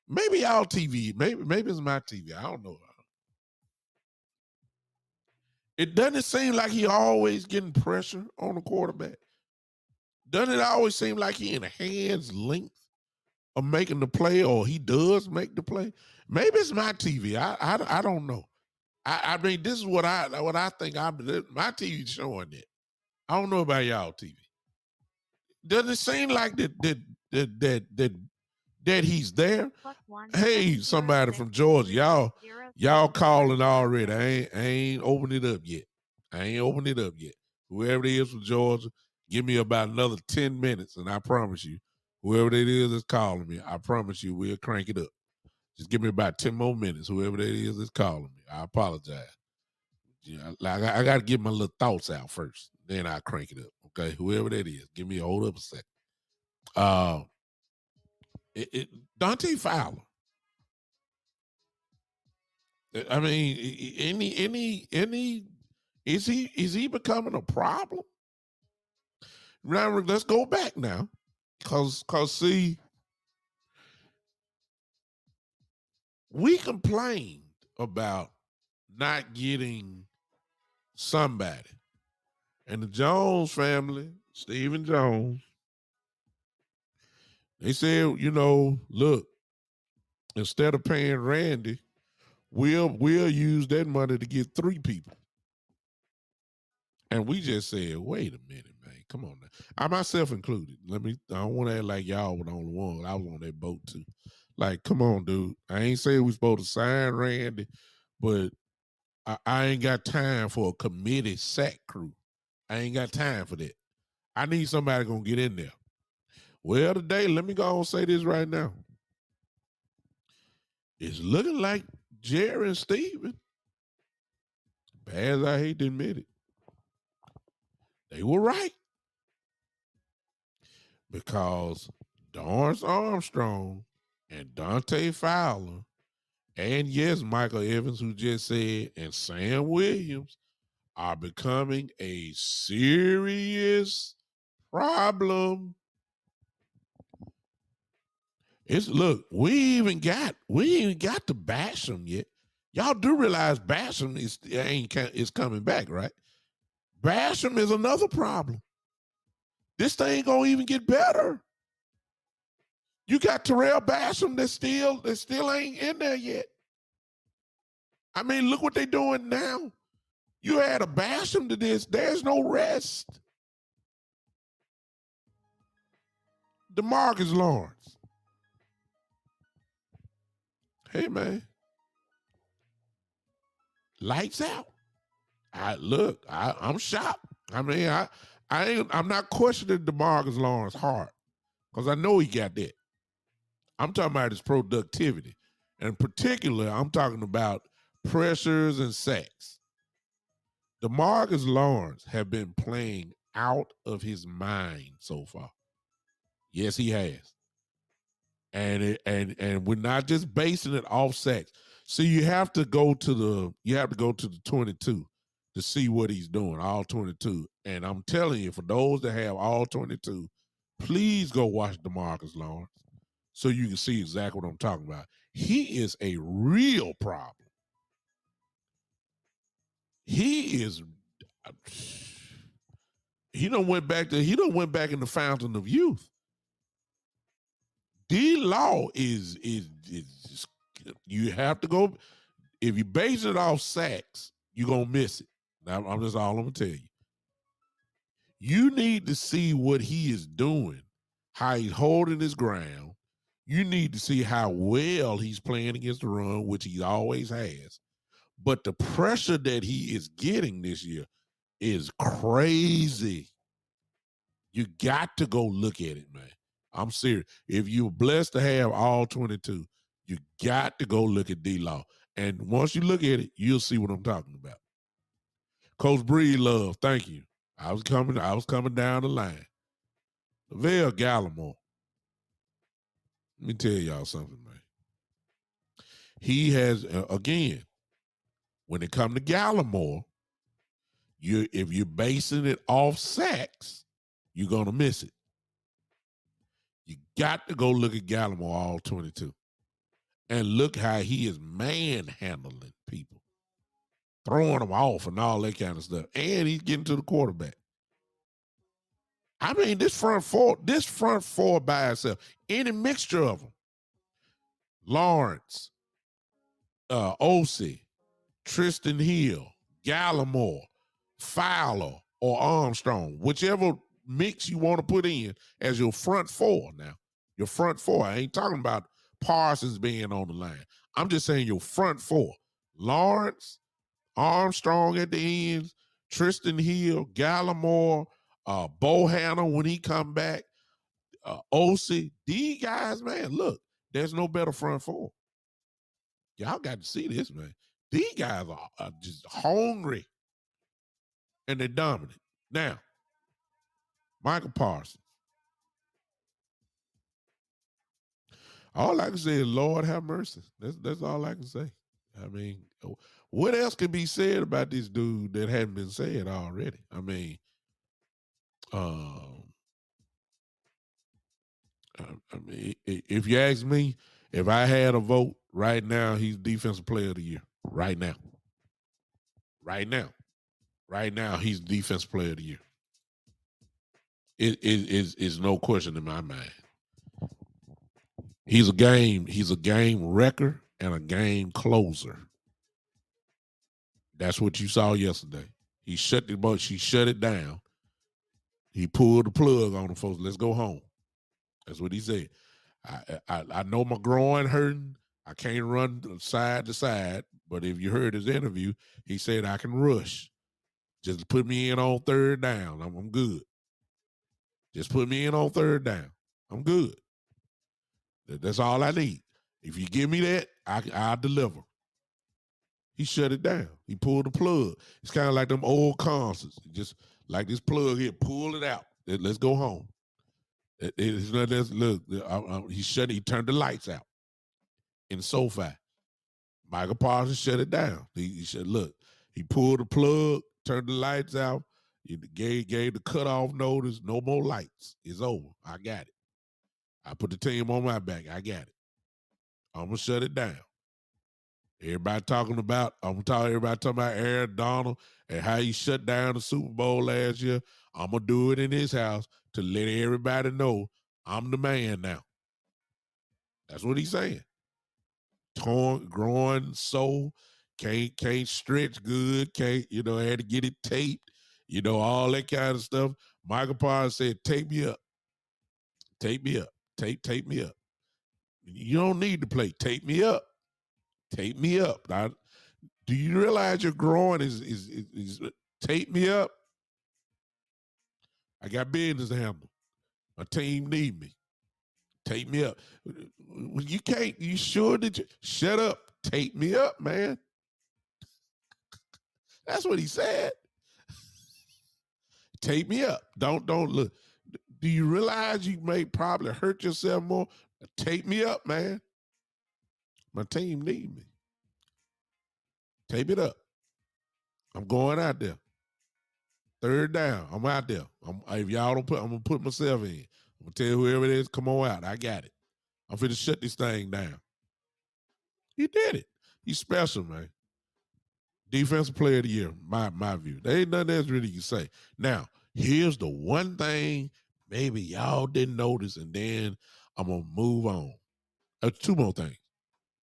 Maybe y'all TV. Maybe it's my TV. I don't know. It doesn't seem like he always getting pressure on the quarterback. Doesn't it always seem like he in a hand's length of making the play, or he does make the play? Maybe it's my TV. I don't know. I mean, this is what I think. My TV showing it. I don't know about y'all TV. Doesn't it seem like that he's there? Hey, somebody from Georgia, y'all calling already. I ain't opened it up yet. Whoever it is from Georgia, give me about another 10 minutes, and I promise you, whoever it is that's calling me, I promise you we'll crank it up. Just give me about 10 more minutes, whoever that is that's calling me. I apologize. You know, like I got to get my little thoughts out first. Then I crank it up. Okay, whoever that is, give me a hold up a second. Dante Fowler. I mean, any is he becoming a problem? Now let's go back now, cause see, we complained about not getting somebody, and the Jones family, Stephen Jones, they said, look, instead of paying Randy, we'll use that money to get 3 people. And we just said, wait a minute, man. Come on now. I myself included. I don't want to act like y'all were the only one. I was on that boat too. Like, come on, dude. I ain't saying we supposed to sign Randy, but I ain't got time for a committee sack crew. I ain't got time for that. I need somebody gonna get in there. Well, today, let me go and say this right now. It's looking like Jerry and Steven, bad as I hate to admit it, they were right. Because Dorrance Armstrong and Dante Fowler, and yes, Michael Evans, who just said, and Sam Williams are becoming a serious problem. Look, we ain't even got to Basham yet. Y'all do realize Basham is coming back, right? Basham is another problem. This thing gonna even get better. You got Terrell Basham that still ain't in there yet. I mean, look what they're doing now. You add a Basham to this, there's no rest. DeMarcus Lawrence. Hey man. Lights out. I'm shocked. I mean, I'm not questioning DeMarcus Lawrence's heart, because I know he got that. I'm talking about his productivity. And in particular, I'm talking about pressures and sacks. DeMarcus Lawrence have been playing out of his mind so far. Yes, he has. And we're not just basing it off sacks. So you have to go to the 22 to see what he's doing, all 22. And I'm telling you, for those that have all 22, please go watch DeMarcus Lawrence so you can see exactly what I'm talking about. He is a real problem. He is. He done went back in the fountain of youth. D-Law is you have to go. If you base it off sacks, you're gonna miss it. I'm just all I'm gonna tell you. You need to see what he is doing, how he's holding his ground. You need to see how well he's playing against the run, which he always has. But the pressure that he is getting this year is crazy. You got to go look at it, man. I'm serious. If you're blessed to have all 22, you got to go look at D-Law. And once you look at it, you'll see what I'm talking about. Coach Breed Love, thank you. I was coming down the line. Lavelle Gallimore. Let me tell y'all something, man. He has, again, when it comes to Gallimore, if you're basing it off sacks, you're going to miss it. You got to go look at Gallimore all 22. And look how he is manhandling people, throwing them off and all that kind of stuff. And he's getting to the quarterback. I mean, this front four by itself, any mixture of them, Lawrence, Osei, Tristan Hill, Gallimore, Fowler, or Armstrong, whichever mix you want to put in as your front four now. Your front four. I ain't talking about Parsons being on the line. I'm just saying your front four. Lawrence, Armstrong at the ends, Tristan Hill, Gallimore, Bohanna when he come back, Osei. These guys, man, look, there's no better front four. Y'all got to see this, man. These guys are just hungry, and they're dominant. Now, Michael Parsons. All I can say is, Lord have mercy. That's all I can say. I mean, what else can be said about this dude that hadn't been said already? I mean, if you ask me, if I had a vote right now, he's Defensive Player of the Year. Right now. Right now. Right now, he's Defensive Player of the Year. It is no question in my mind. He's a game wrecker and a game closer. That's what you saw yesterday. He shut it down. He pulled the plug on the folks. Let's go home. That's what he said. I know my groin hurting. I can't run side to side, but if you heard his interview, he said I can rush. Just put me in on third down. I'm good. Just put me in on third down. I'm good. That's all I need. If you give me that, I'll deliver. He shut it down. He pulled the plug. It's kind of like them old concerts. Just like this plug here, pull it out. Let's go home. It's not this. Look, he turned the lights out in SoFi. Michael Parsons shut it down. He said, look, he pulled the plug, turned the lights out, he gave the cutoff notice, no more lights. It's over. I got it. I put the team on my back. I got it. I'm gonna shut it down. Everybody talking about Aaron Donald and how he shut down the Super Bowl last year. I'm gonna do it in his house to let everybody know I'm the man now. That's what he's saying. Torn, growing sore, can't stretch good, had to get it taped, all that kind of stuff. Michael Parsons said, tape me up. Tape me up. Tape me up. You don't need to play. Tape me up. Tape me up. Now, do you realize your groin is tape me up? I got business to handle. My team need me. Tape me up. You can't, you sure that you shut up? Tape me up, man. That's what he said. Tape me up. Don't look. Do you realize you may probably hurt yourself more? Tape me up, man. My team need me. Tape it up. I'm going out there. Third down. I'm out there. If y'all don't I'm gonna put myself in. I'm gonna tell whoever it is, come on out. I got it. I'm finna shut this thing down. He did it. He's special, man. Defensive player of the year, my view. There ain't nothing else really you can say. Now, here's the one thing maybe y'all didn't notice, and then I'm gonna move on. Two more things.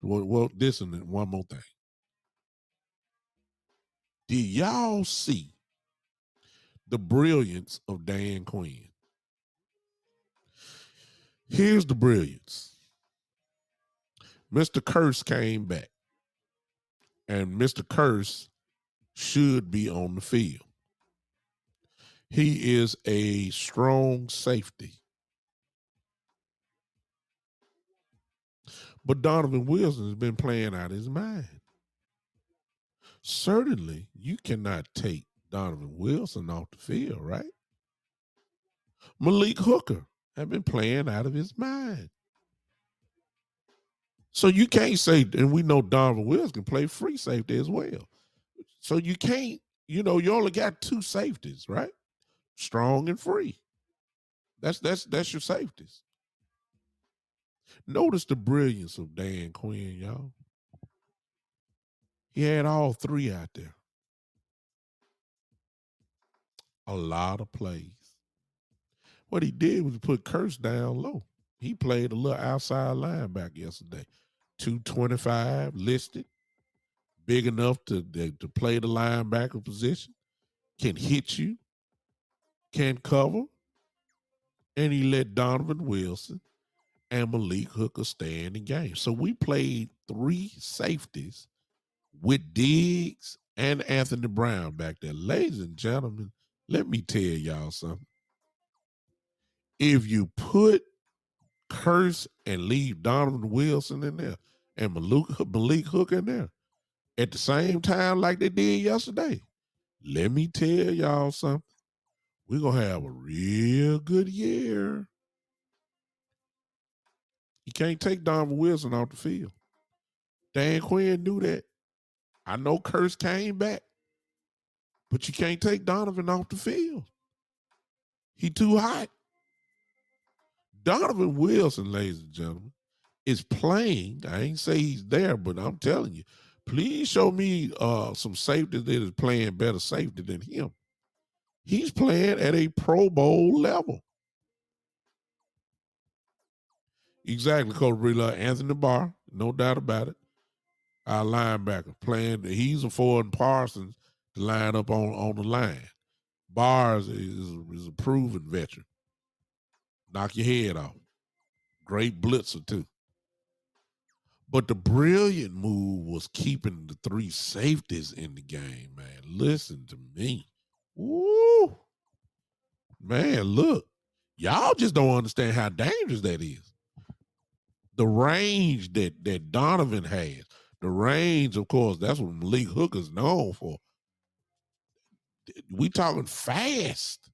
Well, this and one more thing. Did y'all see the brilliance of Dan Quinn? Here's the brilliance. Mr. Curse came back, and Mr. Curse should be on the field. He is a strong safety. But Donovan Wilson has been playing out of his mind. Certainly, you cannot take Donovan Wilson off the field, right? Malik Hooker has been playing out of his mind. So you can't say, and we know Donovan Wilson can play free safety as well. So you can't, you only got two safeties, right? Strong and free. That's your safeties. Notice the brilliance of Dan Quinn, y'all. He had all three out there. A lot of plays. What he did was put Curse down low. He played a little outside linebacker yesterday. 225 listed, big enough to play the linebacker position, can hit you, can cover, and he let Donovan Wilson and Malik Hooker stay in the game. So we played three safeties with Diggs and Anthony Brown back there. Ladies and gentlemen, let me tell y'all something. If you put Curse and leave Donovan Wilson in there and Malik Hooker in there at the same time like they did yesterday, let me tell y'all something. We're going to have a real good year. You can't take Donovan Wilson off the field. Dan Quinn knew that. I know Curse came back, but you can't take Donovan off the field. He too hot. Donovan Wilson, ladies and gentlemen, is playing. I ain't say he's there, but I'm telling you, please show me some safety that is playing better safety than him. He's playing at a Pro Bowl level. Exactly, Coach Breland. Anthony Barr, no doubt about it. Our linebacker playing. He's affording Parsons to line up on the line. Barr is a proven veteran. Knock your head off. Great blitzer, too. But the brilliant move was keeping the three safeties in the game, man. Listen to me. Woo, man, look, y'all just don't understand how dangerous that is. The range that Donovan has, the range, of course, that's what Malik Hooker's known for. We talking fast.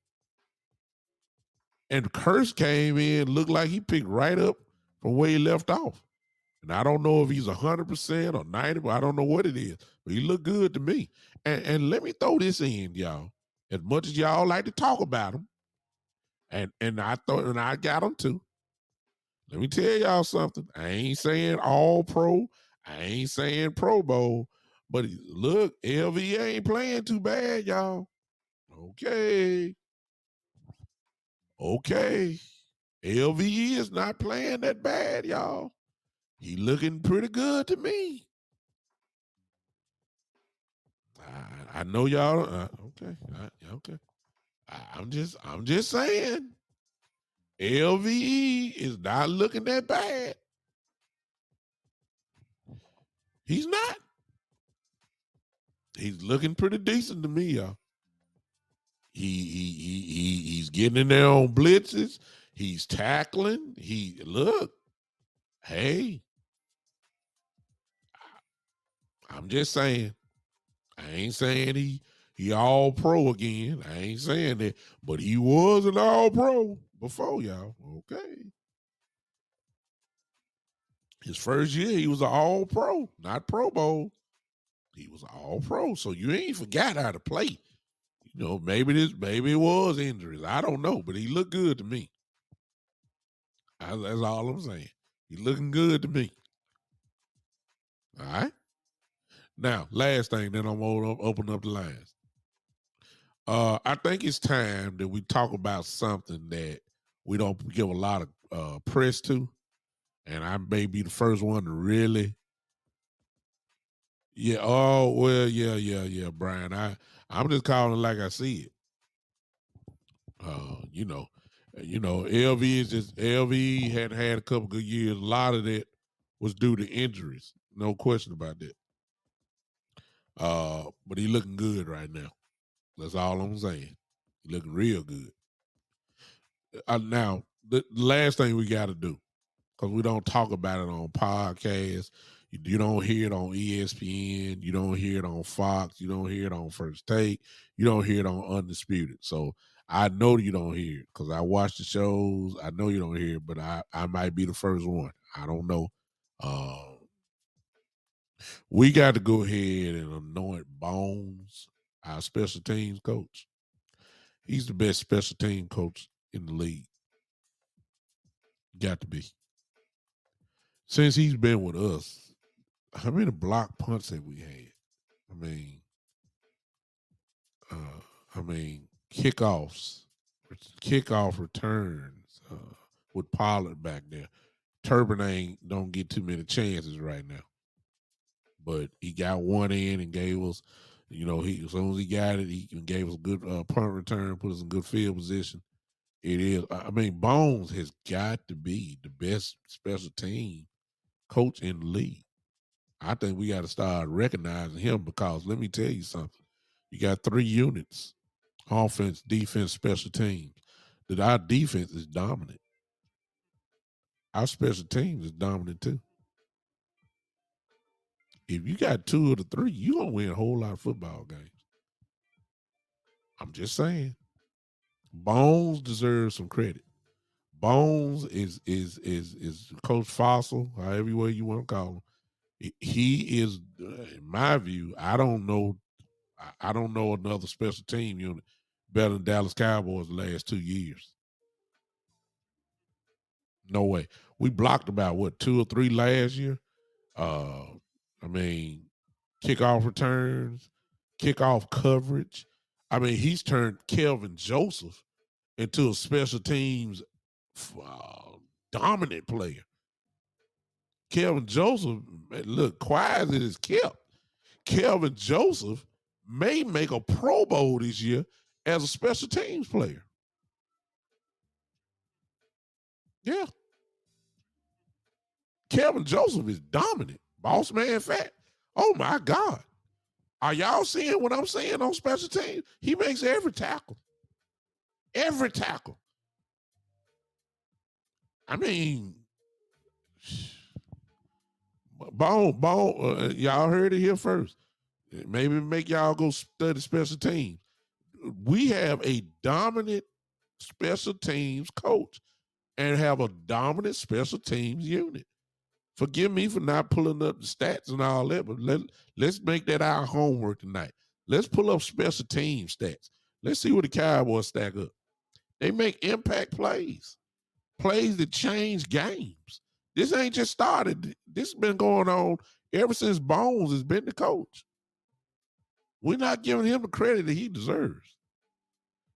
And Curse came in, looked like he picked right up from where he left off. And I don't know if he's 100% or 90%, but I don't know what it is. But he looked good to me. And let me throw this in, y'all. As much as y'all like to talk about him, and I got him too. Let me tell y'all something. I ain't saying all pro. I ain't saying Pro Bowl. But look, LV ain't playing too bad, y'all. Okay. Okay. LVE is not playing that bad, y'all. He looking pretty good to me. I know y'all. Okay, okay. I'm just saying. LVE is not looking that bad. He's not. He's looking pretty decent to me, y'all. He's getting in there on blitzes. He's tackling. He look. Hey, I'm just saying. I ain't saying he all pro again. I ain't saying that, but he was an all pro before, y'all. Okay. His first year, he was an all pro, not Pro Bowl. He was all pro. So you ain't forgot how to play. You know, maybe it was injuries. I don't know, but he looked good to me. That's all I'm saying. He looking good to me. All right. Now, last thing, then I'm gonna open up the lines. I think it's time that we talk about something that we don't give a lot of press to, and I may be the first one to really. Yeah. Oh well. Yeah, Brian. I'm just calling it like I see it. You know, LV is just LV had a couple good years. A lot of that was due to injuries. No question about that. But he looking good right now. That's all I'm saying. He looking real good. Now, the last thing we got to do, because we don't talk about it on podcasts. You don't hear it on ESPN. You don't hear it on Fox. You don't hear it on First Take. You don't hear it on Undisputed. So I know you don't hear it because I watch the shows. I know you don't hear it, but I might be the first one. I don't know. We got to go ahead and anoint Bones, our special teams coach. He's the best special team coach in the league. Got to be. Since he's been with us, how many block punts have we had? I mean, kickoffs, kickoff returns with Pollard back there. Turbine don't get too many chances right now, but he got one in and gave us. He as soon as he got it, he gave us a good punt return, put us in good field position. It is. I mean, Bones has got to be the best special team coach in the league. I think we got to start recognizing him because let me tell you something. You got 3 units: offense, defense, special teams. That our defense is dominant. Our special teams is dominant too. If you got 2 of the 3, you gonna win a whole lot of football games. I'm just saying. Bones deserves some credit. Bones is Coach Fossil, however way you want to call him. He is, in my view. I don't know another special team unit better than Dallas Cowboys the last 2 years. No way. We blocked about what 2 or 3 last year. Uh, I mean, kickoff returns, kickoff coverage. I mean, he's turned Kelvin Joseph into a special teams dominant player. Kelvin Joseph, look, quiet as it is kept. Kelvin Joseph may make a Pro Bowl this year as a special teams player. Yeah. Kelvin Joseph is dominant. Boss man fat. Oh my God. Are y'all seeing what I'm saying on special teams? He makes every tackle. Every tackle. I mean, y'all heard it here first. Maybe make y'all go study special teams. We have a dominant special teams coach and have a dominant special teams unit. Forgive me for not pulling up the stats and all that, but let's make that our homework tonight. Let's pull up special team stats. Let's see what the Cowboys stack up. They make impact plays, plays that change games. This ain't just started. This has been going on ever since Bones has been the coach. We're not giving him the credit that he deserves.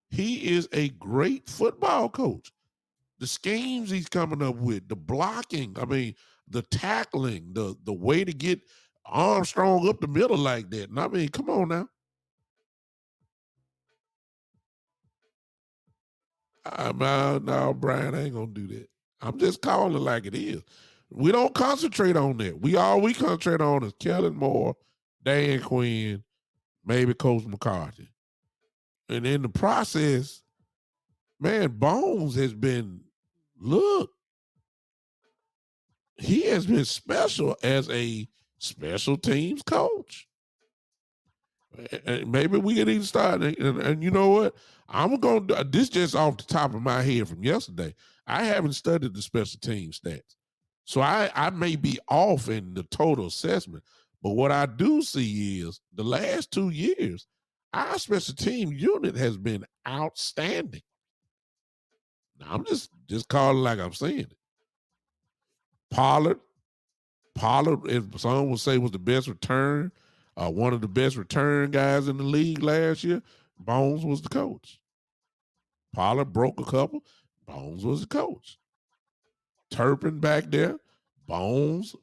He is a great football coach. The schemes he's coming up with, the blocking, I mean, the tackling, the way to get Armstrong up the middle like that. And I mean, come on now. No, Brian, I ain't gonna do that. I'm just calling it like it is. We don't concentrate on that. We concentrate on is Kellen Moore, Dan Quinn, maybe Coach McCarthy. And in the process, man, Bones has been look, he has been special as a special teams coach. And maybe we can even start. And you know what? I'm going to, this just off the top of my head from yesterday. I haven't studied the special team stats. So I may be off in the total assessment. But what I do see is the last 2 years, our special team unit has been outstanding. Now, I'm just calling like I'm saying it. Pollard, if someone would say was the best return, one of the best return guys in the league last year, Bones was the coach. Pollard broke a couple, Bones was the coach. Turpin back there, Bones,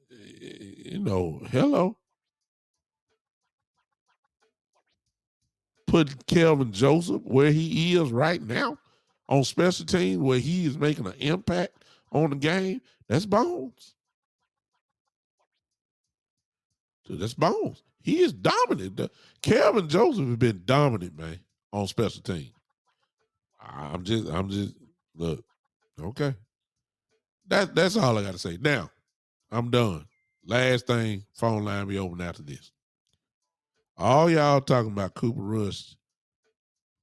hello. Put Kelvin Joseph where he is right now on special teams, where he is making an impact on the game. That's Bones. So that's Bones. He is dominant. Kelvin Joseph has been dominant, man, on special teams. I'm just look, okay. That's all I gotta say. Now, I'm done. Last thing, phone line be open after this. All y'all talking about Cooper Rush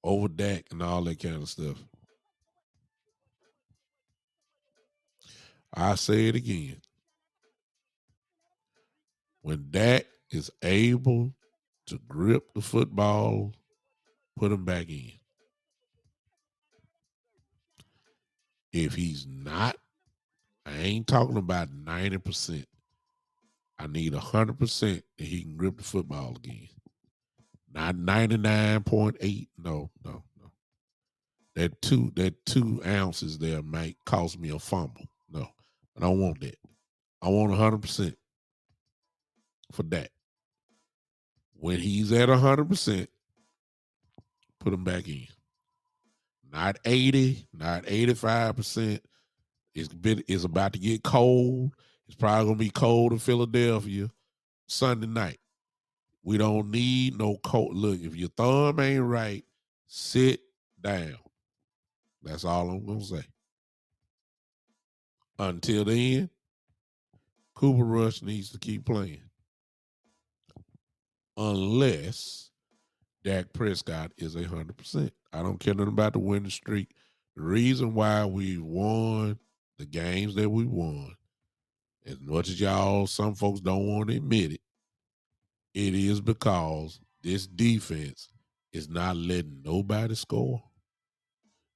over Dak and all that kind of stuff. I say it again. When Dak is able to grip the football, put him back in. If he's not, I ain't talking about 90%. I need 100% that he can grip the football again. Not 99.8. No, no, no. That two ounces there might cost me a fumble. No, I don't want that. I want 100% for that. When he's at 100%, put him back in. Not 80, not 85%. It's about to get cold. It's probably gonna be cold in Philadelphia Sunday night. We don't need no cold. Look, if your thumb ain't right, sit down. That's all I'm gonna say. Until then, Cooper Rush needs to keep playing. Unless Dak Prescott is 100%. I don't care nothing about the winning streak. The reason why we won the games that we won, as much as some folks don't want to admit it, it is because this defense is not letting nobody score.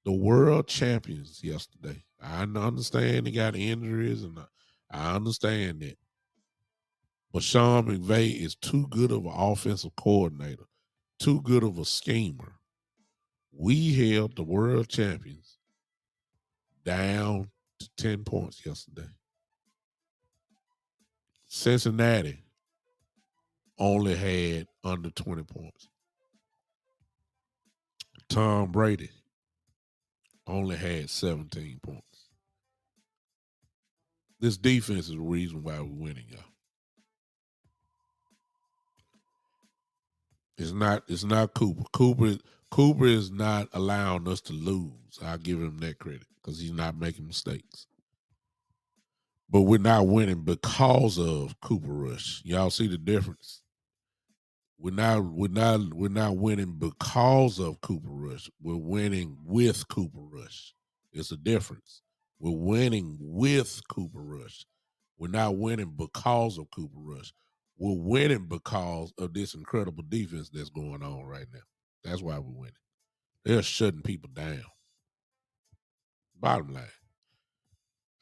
The world champions yesterday. I understand they got injuries, and I understand that. But Sean McVay is too good of an offensive coordinator, too good of a schemer. We held the world champions down to 10 points yesterday. Cincinnati only had under 20 points. Tom Brady only had 17 points. This defense is the reason why we're winning, y'all. It's not Cooper. Cooper is not allowing us to lose. I'll give him that credit because he's not making mistakes. But we're not winning because of Cooper Rush. Y'all see the difference? We're not winning because of Cooper Rush. We're winning with Cooper Rush. It's a difference. We're winning with Cooper Rush. We're not winning because of Cooper Rush. We're winning because of this incredible defense that's going on right now. That's why we're winning. They're shutting people down. Bottom line.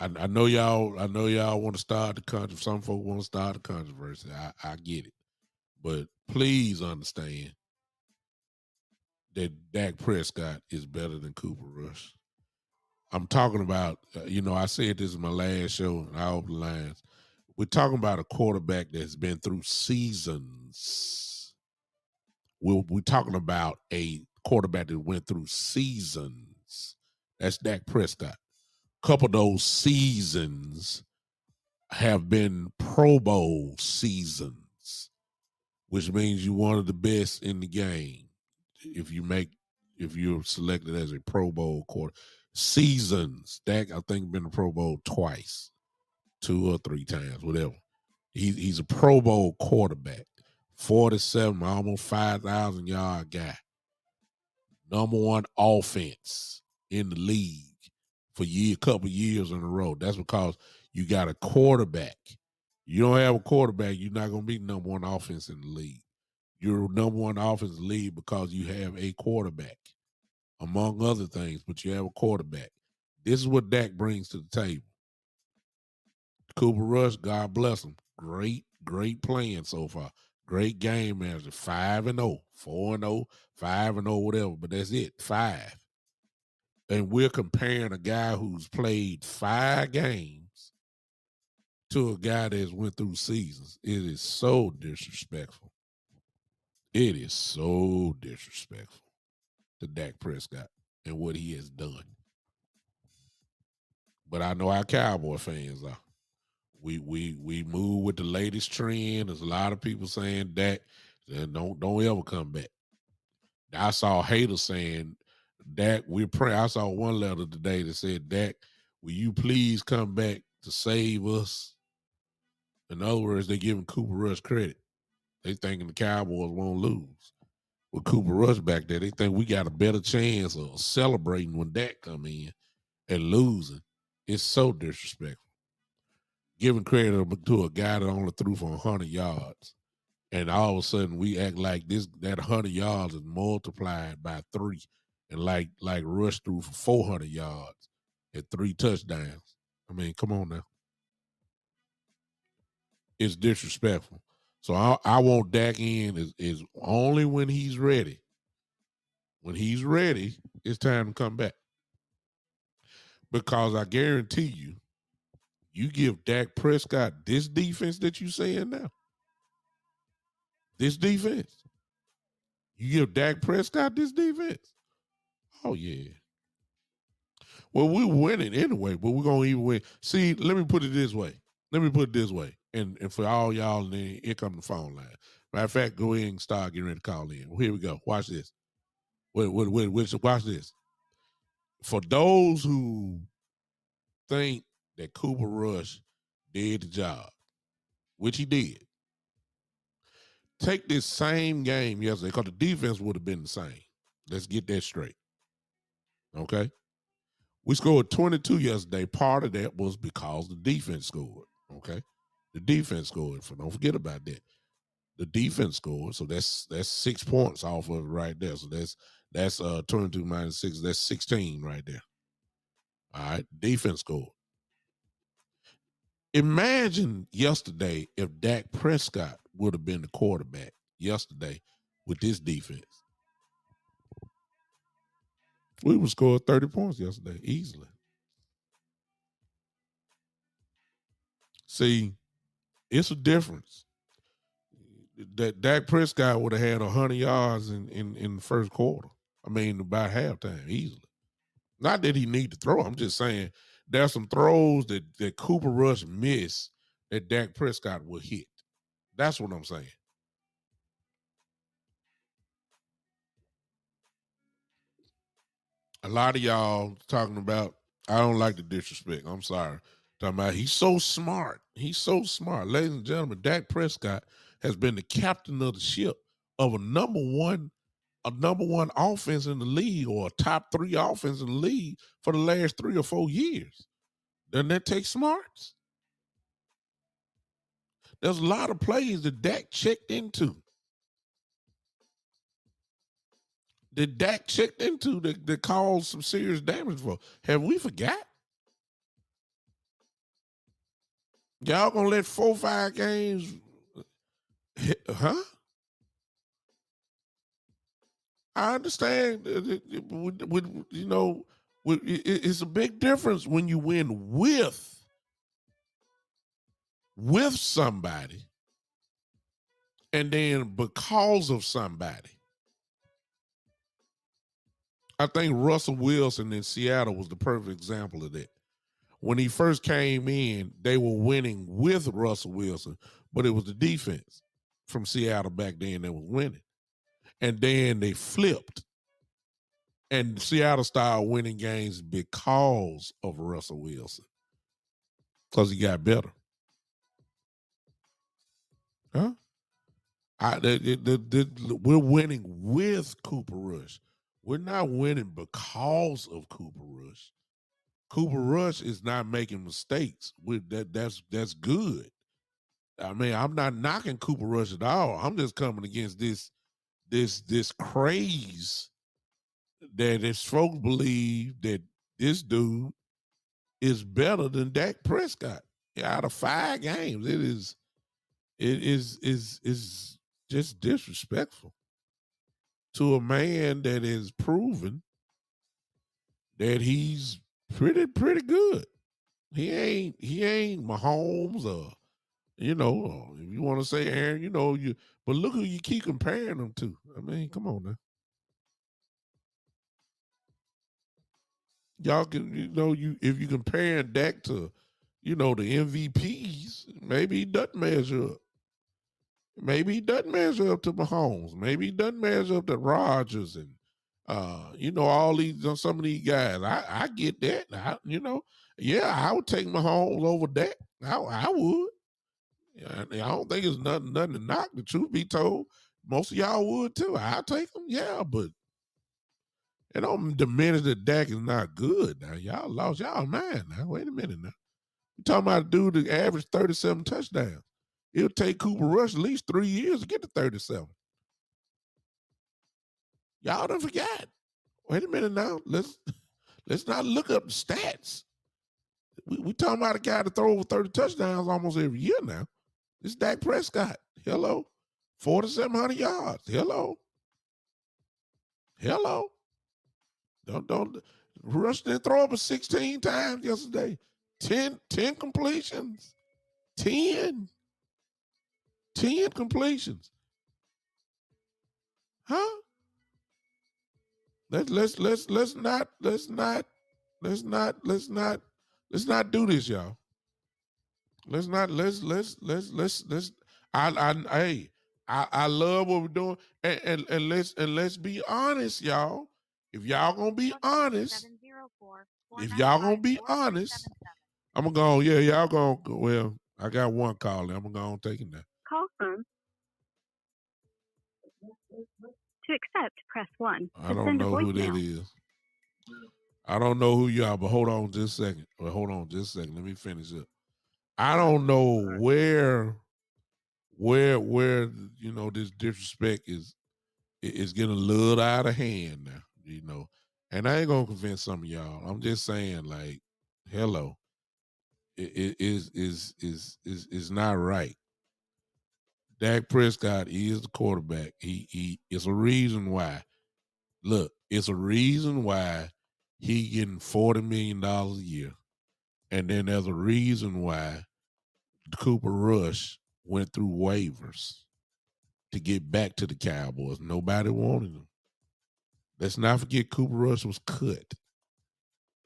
I know y'all. I know y'all want to start the controversy. Some folks want to start the controversy. I get it, but please understand that Dak Prescott is better than Cooper Rush. I'm talking about. I said this in my last show, and I opened the lines. We're talking about a quarterback that's been through seasons. We're talking about a quarterback that went through seasons. That's Dak Prescott. Couple of those seasons have been Pro Bowl seasons, which means you're one of the best in the game. If you're selected as a Pro Bowl quarter seasons, Dak I think been to Pro Bowl twice, 2 or 3 times, whatever. He's a Pro Bowl quarterback, 47, almost 5,000 yard guy, number one offense in the league for couple years in a row. That's because you got a quarterback. You don't have a quarterback, you're not going to be number one offense in the league. You're number one offense in the league because you have a quarterback, among other things, but you have a quarterback. This is what Dak brings to the table. Cooper Rush, God bless him. Great playing so far. Great game manager. 5-0, 4-0, 5-0, whatever. But that's it. 5. And we're comparing a guy who's played 5 games to a guy that's went through seasons. It is so disrespectful. It is so disrespectful to Dak Prescott and what he has done. But I know our Cowboy fans are. We move with the latest trend. There's a lot of people saying Dak, don't ever come back. I saw haters saying Dak, we're praying. I saw one letter today that said, Dak, will you please come back to save us? In other words, they giving Cooper Rush credit. They thinking the Cowboys won't lose. With Cooper Rush back there, they think we got a better chance of celebrating when Dak come in and losing. It's so disrespectful. Giving credit to a guy that only threw for 100 yards. And all of a sudden we act like that 100 yards is multiplied by 3. And like Rush threw for 400 yards and 3 touchdowns. I mean, come on now. It's disrespectful. So I want Dak in is only when he's ready. When he's ready, it's time to come back. Because I guarantee you give Dak Prescott this defense that you saying now. This defense. You give Dak Prescott this defense. Oh, yeah. Well, we're winning anyway, but we're going to even win. See, let me put it this way. And for all y'all, and then here come the phone line. Matter of fact, go ahead and start getting ready to call in. Well, here we go. Watch this. Watch this. For those who think that Cooper Rush did the job, which he did, take this same game yesterday, because the defense would have been the same. Let's get that straight. Okay? We scored 22 yesterday. Part of that was because the defense scored. Okay? The defense scored. Don't forget about that. The defense scored. So that's 6 points off of it right there. So that's 22 minus 6. That's 16 right there. All right. Defense scored. Imagine yesterday if Dak Prescott would have been the quarterback yesterday with this defense. We would score 30 points yesterday easily. See, it's a difference. That Dak Prescott would have had 100 yards in the first quarter. I mean, about halftime, easily. Not that he need to throw. I'm just saying there's some throws that Cooper Rush missed that Dak Prescott will hit. That's what I'm saying. A lot of y'all talking about, I don't like the disrespect. I'm sorry. Talking about he's so smart. He's so smart. Ladies and gentlemen, Dak Prescott has been the captain of the ship of a number one offense in the league, or a top 3 offense in the league for the last 3 or 4 years. Doesn't that take smarts? There's a lot of plays that Dak checked into. That caused some serious damage for. Have we forgot? Y'all gonna let 4-5 games, huh? I understand. It's a big difference when you win with somebody, and then because of somebody. I think Russell Wilson in Seattle was the perfect example of that. When he first came in, they were winning with Russell Wilson, but it was the defense from Seattle back then that was winning. And then they flipped, and Seattle started winning games because of Russell Wilson, because he got better. Huh? We're winning with Cooper Rush. We're not winning because of Cooper Rush. Cooper Rush is not making mistakes. That's good. I mean, I'm not knocking Cooper Rush at all. I'm just coming against this craze that his folks believe that this dude is better than Dak Prescott. Out of 5 games, it is just disrespectful to a man that is proven that he's pretty good. He ain't Mahomes, or if you want to say Aaron, but look who you keep comparing them to. I mean, come on now. Y'all can, if you compare Dak to, the MVPs, maybe he doesn't measure up. Maybe he doesn't measure up to Mahomes. Maybe he doesn't measure up to Rodgers and all these some of these guys. I get that. Yeah, I would take Mahomes over Dak. I would. Yeah, I don't think it's nothing to knock. The truth be told, most of y'all would too. I'll take them. Yeah, but it don't diminish that Dak is not good. Now y'all lost y'all mind. Now wait a minute. Now you talking about a dude that averaged 37 touchdowns. It'll take Cooper Rush at least 3 years to get to 37. Y'all done forgot. Wait a minute now. Let's not look up the stats. We talking about a guy that throw over 30 touchdowns almost every year now. It's Dak Prescott. Hello. 4,700 yards. Hello. Don't Rush didn't throw up 16 times yesterday. 10 completions. 10 completions. Huh? Let's not do this, y'all. Let's hey, I love what we're doing. And let's be honest, y'all. If y'all gonna be honest, I'm gonna go. Yeah, y'all gonna. Well, I got one call. I'm gonna go on take it now. Call phone. To accept, press 1. I don't know who that is. I don't know who you are, but hold on just a second. Let me finish up. I don't know where this disrespect is getting a little out of hand now. And I ain't gonna convince some of y'all. I'm just saying, like, hello, it is not right. Dak Prescott is the quarterback. He it's a reason why. Look, it's a reason why he getting $40 million a year. And then there's a reason why Cooper Rush went through waivers to get back to the Cowboys. Nobody wanted him. Let's not forget Cooper Rush was cut.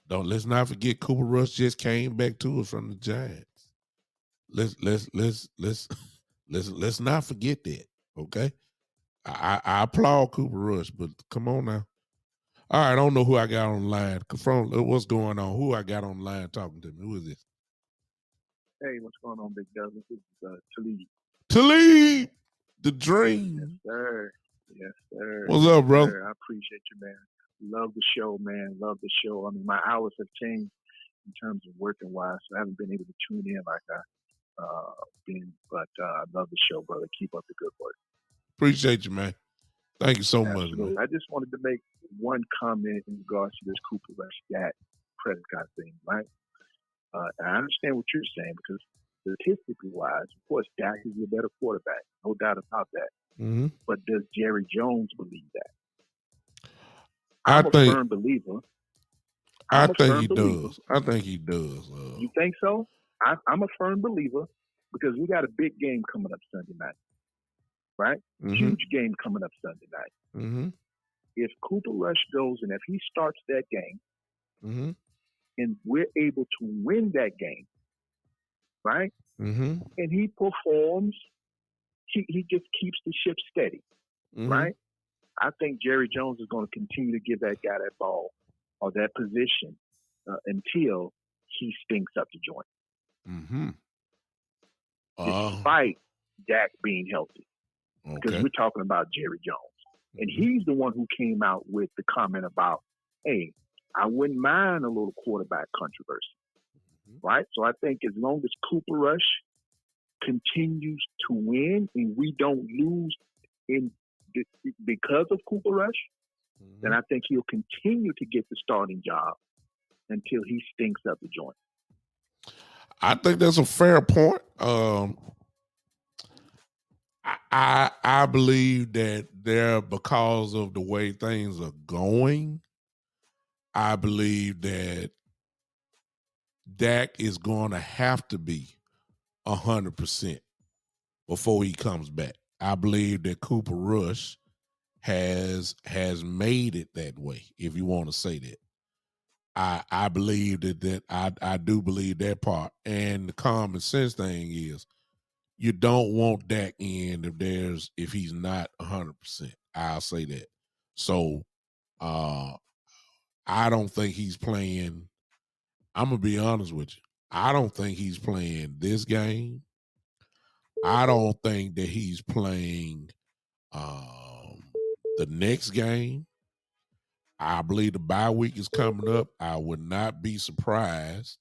Let's not forget Cooper Rush just came back to us from the Giants. Let's not forget that. Okay. I applaud Cooper Rush, but come on now. All right, I don't know who I got on the line. From what's going on? Who I got on the line talking to me? Who is this? Hey, what's going on, Big Douglas? This is Talib. Talib, the Yes, dream. sir. Yes, sir. What's Yes, up, bro? sir. I appreciate you, man. Love the show, man. Love the show. I mean, my hours have changed in terms of working wise, so I haven't been able to tune in like I been. But I love the show, brother. Keep up the good work. Appreciate you, man. Thank you so much, Absolutely. man. I just wanted to make one comment in regards to this Cooper Rush Dak Prescott thing, right? And I understand what you're saying because statistically wise, of course, Dak is a better quarterback, no doubt about that. Mm-hmm. But does Jerry Jones believe that? I I'm a think firm believer. I I'm a think firm he believer. does. I think he does. You think so? I'm a firm believer because we got a big game coming up Sunday night, right? Mm-hmm. Huge game coming up Sunday night. Mm-hmm. If Cooper Rush goes and if he starts that game Mm-hmm. and we're able to win that game, right? Mm-hmm. And he performs, he just keeps the ship steady, Mm-hmm. right? I think Jerry Jones is going to continue to give that guy that ball or that position until he stinks up the joint. Mm-hmm. Despite Dak being healthy. Because Okay. we're talking about Jerry Jones. And he's the one who came out with the comment about, hey, I wouldn't mind a little quarterback controversy. Right? So I think as long as Cooper Rush continues to win and we don't lose because of Cooper Rush, then I think he'll continue to get the starting job until he stinks up the joint. I think that's a fair point. I believe that because of the way things are going, I believe that Dak is going to have to be 100% before he comes back. I believe that Cooper Rush has made it that way, if you want to say that. I believe that I do believe that part. And the common sense thing is you don't want Dak in if he's not 100%. I'll say that. So I don't think he's playing. I'm gonna be honest with you. I don't think he's playing this game. I don't think that he's playing the next game. I believe the bye week is coming up. I would not be surprised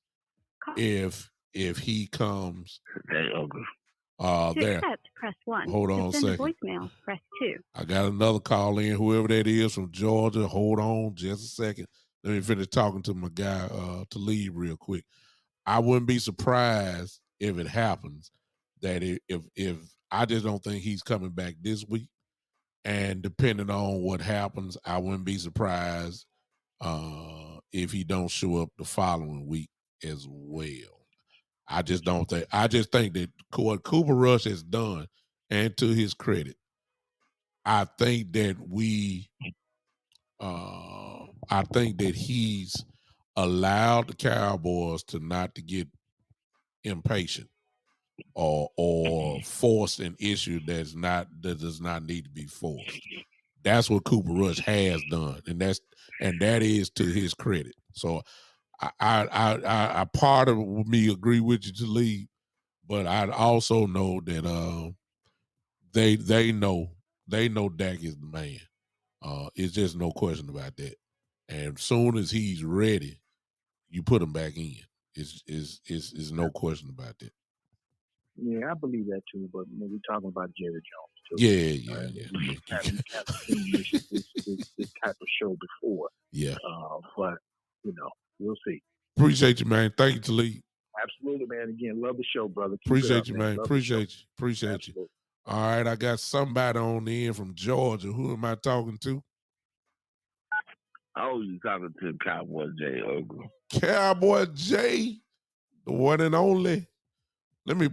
if he comes To there. accept, press 1. Hold on To a send a second. voicemail, press 2. I got another call in, whoever that is from Georgia. Hold on just a second. Let me finish talking to my guy to leave real quick. I wouldn't be surprised if it happens that if I just don't think he's coming back this week. And depending on what happens, I wouldn't be surprised if he don't show up the following week as well. I just think that what Cooper Rush has done, and to his credit, I think that he's allowed the Cowboys to get impatient or force an issue that does not need to be forced. That's what Cooper Rush has done, and that is to his credit. So I part of me agree with you to leave, but I also know that they know Dak is the man. It's just no question about that. And as soon as he's ready, you put him back in. It's no question about that. Yeah, I believe that too. But we're talking about Jerry Jones too. Yeah. We kind of seen this type of show before. Yeah. But we'll see. Appreciate you, man. Thank you, Talib. Absolutely, man. Again, love the show, brother. Keep Appreciate it up, you, man. man. Appreciate Absolutely. you. All right, I got somebody on the end from Georgia. Who am I talking to? I was talking to Cowboy J. Ogle. Cowboy J, the one and only. Let me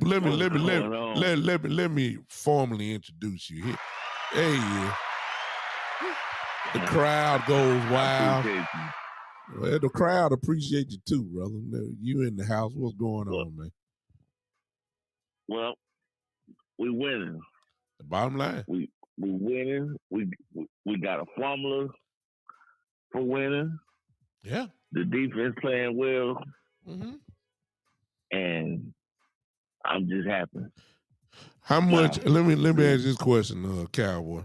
formally introduce you. There he is. The crowd goes wild. Well, the crowd appreciate you too, brother. You in the house. What's going on, man? Well, we winning. The bottom line. We winning. We got a formula. for winning. Yeah. The defense playing well. Mm-hmm. And I'm just happy. How much? Let me ask this question, Cowboy.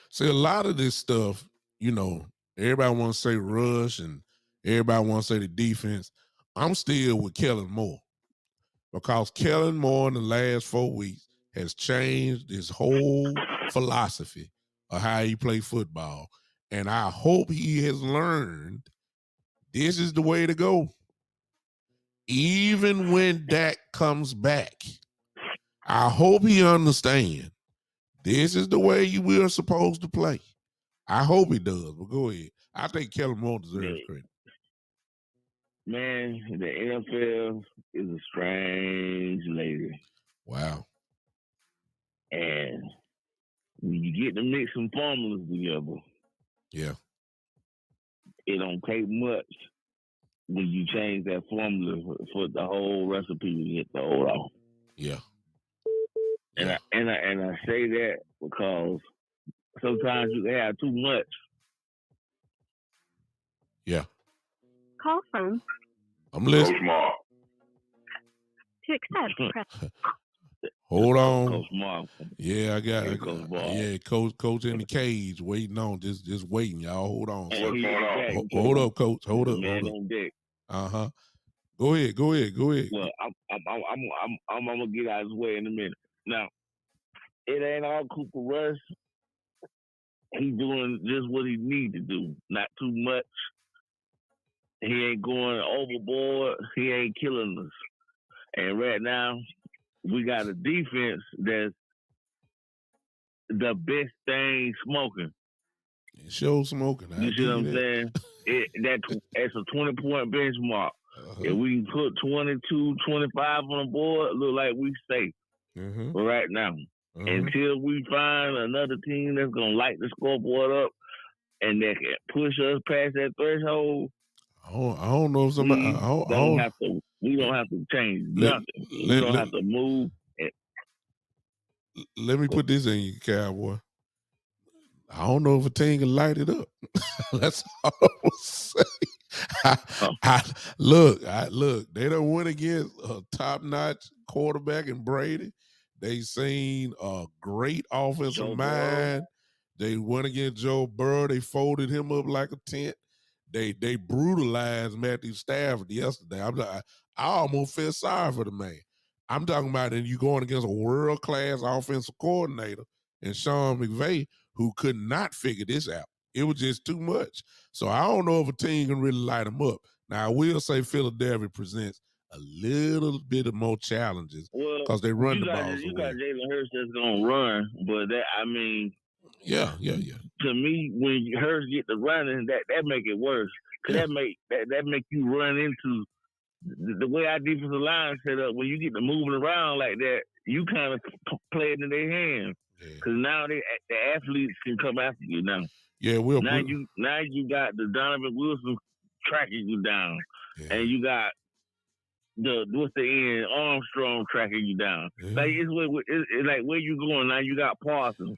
See, a lot of this stuff, everybody wants to say rush and everybody wants to say the defense. I'm still with Kellen Moore because Kellen Moore in the last 4 weeks has changed his whole philosophy of how he plays football. And I hope he has learned this is the way to go. Even when Dak comes back, I hope he understands this is the way you are supposed to play. I hope he does, but go ahead. I think Kellen Moore deserves credit. Man, the NFL is a strange lady. Wow. And when you get to mix some formulas together, yeah, it don't take much when you change that formula for the whole recipe to get the old off. Yeah. And I say that because sometimes you can have too much. Yeah. Call from. I'm listening. To accept, press. Hold on. Coach Mark. Yeah, I got Coach in the cage waiting on, just waiting, y'all. Hold on. Hold up, Coach. Hold up. Uh-huh. Go ahead. Well, I'm gonna get out of his way in a minute. Now, it ain't all Cooper Rush. He's doing just what he needs to do, not too much. He ain't going overboard. He ain't killing us. And right now, we got a defense that's the best thing smoking. It shows smoking. You see what I'm saying? It's a 20-point benchmark. Uh-huh. If we can put 22, 25 on the board, look like we safe. Mm-hmm. But right now, until we find another team that's going to light the scoreboard up and that can push us past that threshold, I don't know if somebody. We don't have to change nothing. We don't have to move. Let me put this in you, Cowboy. I don't know if a team can light it up. That's all I will say. Look, they don't win against a top-notch quarterback in Brady. They seen a great offensive mind. They went against Joe Burrow. They folded him up like a tent. They brutalized Matthew Stafford yesterday. I almost feel sorry for the man. I'm talking about you going against a world-class offensive coordinator and Sean McVay, who could not figure this out. It was just too much. So I don't know if a team can really light them up. Now, I will say Philadelphia presents a little bit of more challenges because they run the ball. You got Jalen Hurts that's going to run, but Yeah. To me, when Hurts get the running, that make it worse. Cause that make you run into the way our defensive line set up. When you get to moving around like that, you kind of play it in their hands. Because now the athletes can come after you now. Yeah, now you got the Donovan Wilson tracking you down, and you got the Armstrong tracking you down. Like it's like where you going now. You got Parsons.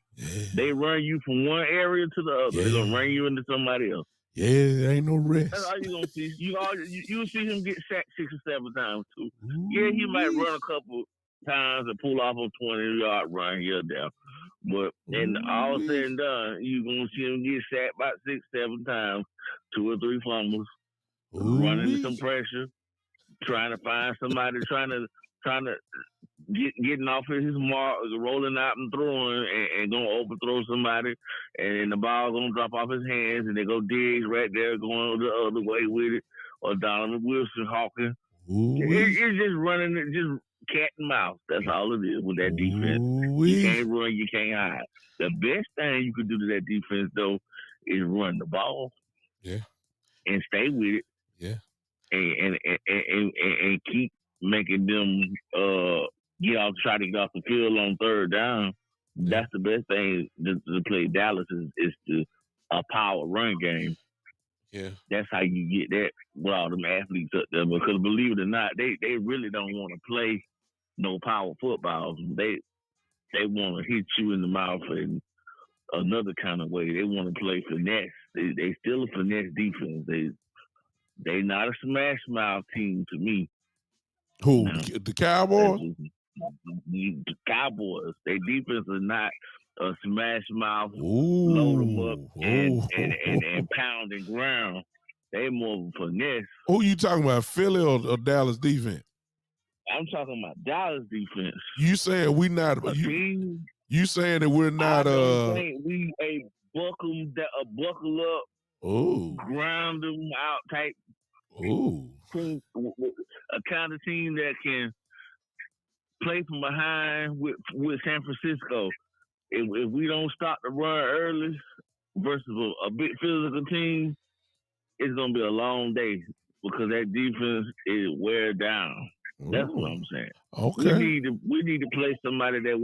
They run you from one area to the other. They're gonna run you into somebody else. Yeah, ain't no rest. That's all you gonna see. You see him get sacked 6 or 7 times too. Yeah, he might run a couple times and pull off a 20-yard run here or there. But and all said and done, you gonna see him get sacked about 6, 7 times, 2 or 3 fumbles, running some pressure, trying to find somebody, trying to getting off of his mark, rolling out and throwing, and gonna overthrow somebody, and the ball gonna drop off his hands, and they go Diggs right there going the other way with it, or Donovan Wilson hawking. It's just running, just cat and mouse. That's all it is with that defense. You can't run, you can't hide. The best thing you can do to that defense, though, is run the ball. Yeah. And stay with it. Yeah. And keep making them try to get off the field on 3rd down. Yeah. That's the best thing to play Dallas is a power run game. Yeah. That's how you get that with all them athletes up there. Because believe it or not, they really don't want to play no power football. They want to hit you in the mouth and another kind of way. They want to play finesse. They still a finesse defense. They not a smash mouth team to me. Who? Now, The Cowboys? the Cowboys. Their defense is not a smash mouth, Ooh. load them up and pound and ground. They more of a finesse. Who you talking about, Philly or Dallas defense? I'm talking about Dallas defense. You saying we not you saying that we're not I don't think we buckle up, ooh, ground them out type ooh, team, a kind of team that can play from behind with San Francisco. If we don't stop the run early versus a big physical team, it's gonna be a long day because that defense is wear down. ooh. That's what I'm saying. Okay. We need to play somebody that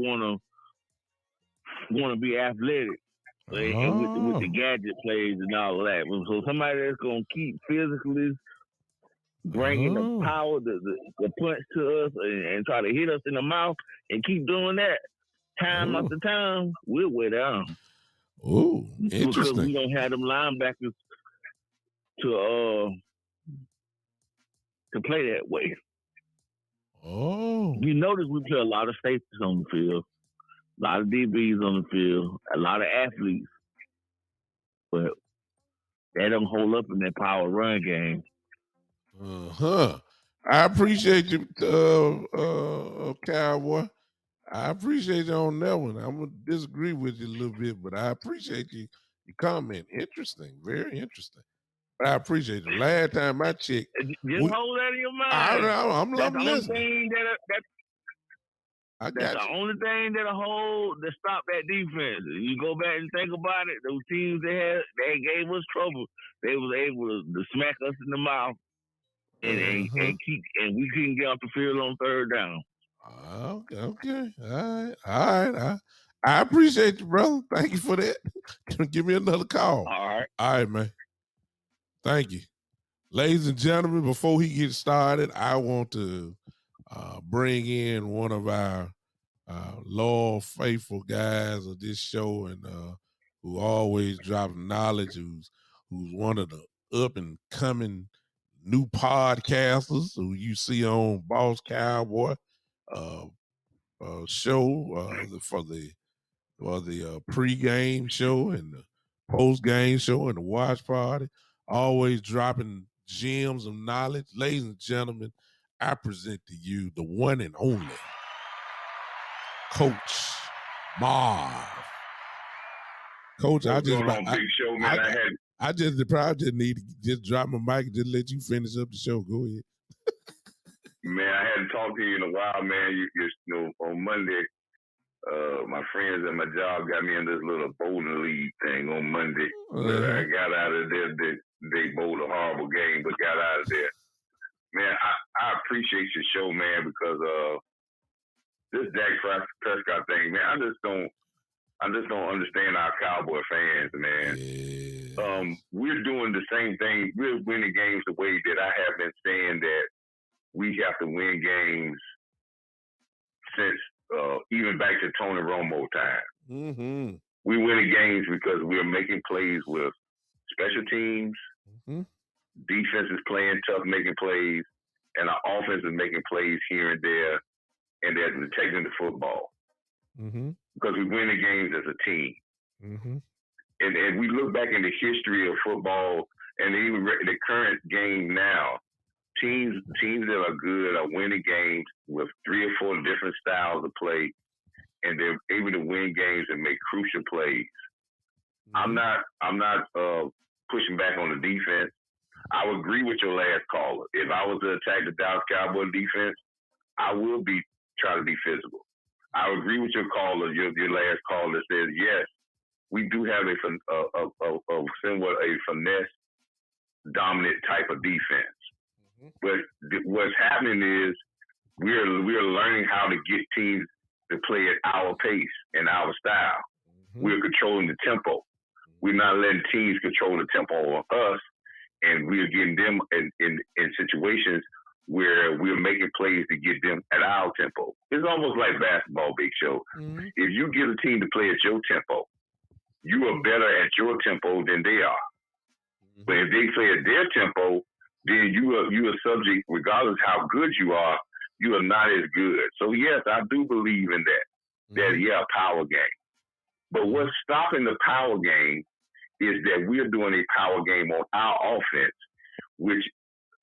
wanna be athletic and with the gadget plays and all of that. So somebody that's gonna keep physically bringing the power, the punch to us and try to hit us in the mouth and keep doing that time after time, we'll wear down. Ooh, interesting. Because we don't have them linebackers to play that way. Oh. You notice we play a lot of safeties on the field, a lot of DBs on the field, a lot of athletes, but they don't hold up in that power run game. I appreciate you, Cowboy. I appreciate you on that one. I'm gonna disagree with you a little bit, but I appreciate your comment. Interesting, very interesting. But I appreciate it. Last time I checked, just hold that in your mind. I'm listening. That's the only thing that stop that defense. You go back and think about it. Those teams they gave us trouble. They was able to smack us in the mouth and we couldn't get off the field on third down. Okay. All right. I appreciate you, brother. Thank you for that. Give me another call. All right, man. Thank you. Ladies and gentlemen, before he gets started, I want to bring in one of our loyal, faithful guys of this show and who always drops knowledge, who's one of the up and coming new podcasters who you see on Boss Cowboy show for the pre-game show and the post-game show and the watch party, always dropping gems of knowledge. Ladies and gentlemen, I present to you the one and only Coach Marv. Coach, What's going on, big show, man? I just need to just drop my mic and just let you finish up the show. Go ahead. Man, I hadn't talked to you in a while, man. You know, on Monday, my friends at my job got me in this little bowling league thing on Monday. But I got out of there. They bowled a horrible game, but got out of there. Man, I appreciate your show, man, because this Dak Prescott thing, man, I just don't understand our Cowboy fans, man. Yes. We're doing the same thing. We're winning games the way that I have been saying that we have to win games since even back to Tony Romo time. Mm-hmm. We winning games because we're making plays with special teams. Mm-hmm. Defense is playing tough, making plays, and our offense is making plays here and there, and they're taking the football. Mm-hmm. Because we win the games as a team. Mm-hmm. And we look back in the history of football and even the current game now, teams that are good are winning games with 3 or 4 different styles of play, and they're able to win games and make crucial plays. Mm-hmm. I'm not pushing back on the defense. I would agree with your last caller. If I was to attack the Dallas Cowboys defense, I will try to be physical. I agree with your caller, your last caller that says, yes, we do have somewhat a finesse dominant type of defense. Mm-hmm. But what's happening is we're learning how to get teams to play at our pace and our style. Mm-hmm. We're controlling the tempo. Mm-hmm. We're not letting teams control the tempo on us, and we're getting them in situations where we're making plays to get them at our tempo. It's almost like basketball, Big Show. Mm-hmm. If you get a team to play at your tempo, you are better at your tempo than they are. But if they play at their tempo, then you are subject, regardless how good you are not as good. So yes, I do believe in that. That power game. But what's stopping the power game is that we're doing a power game on our offense, which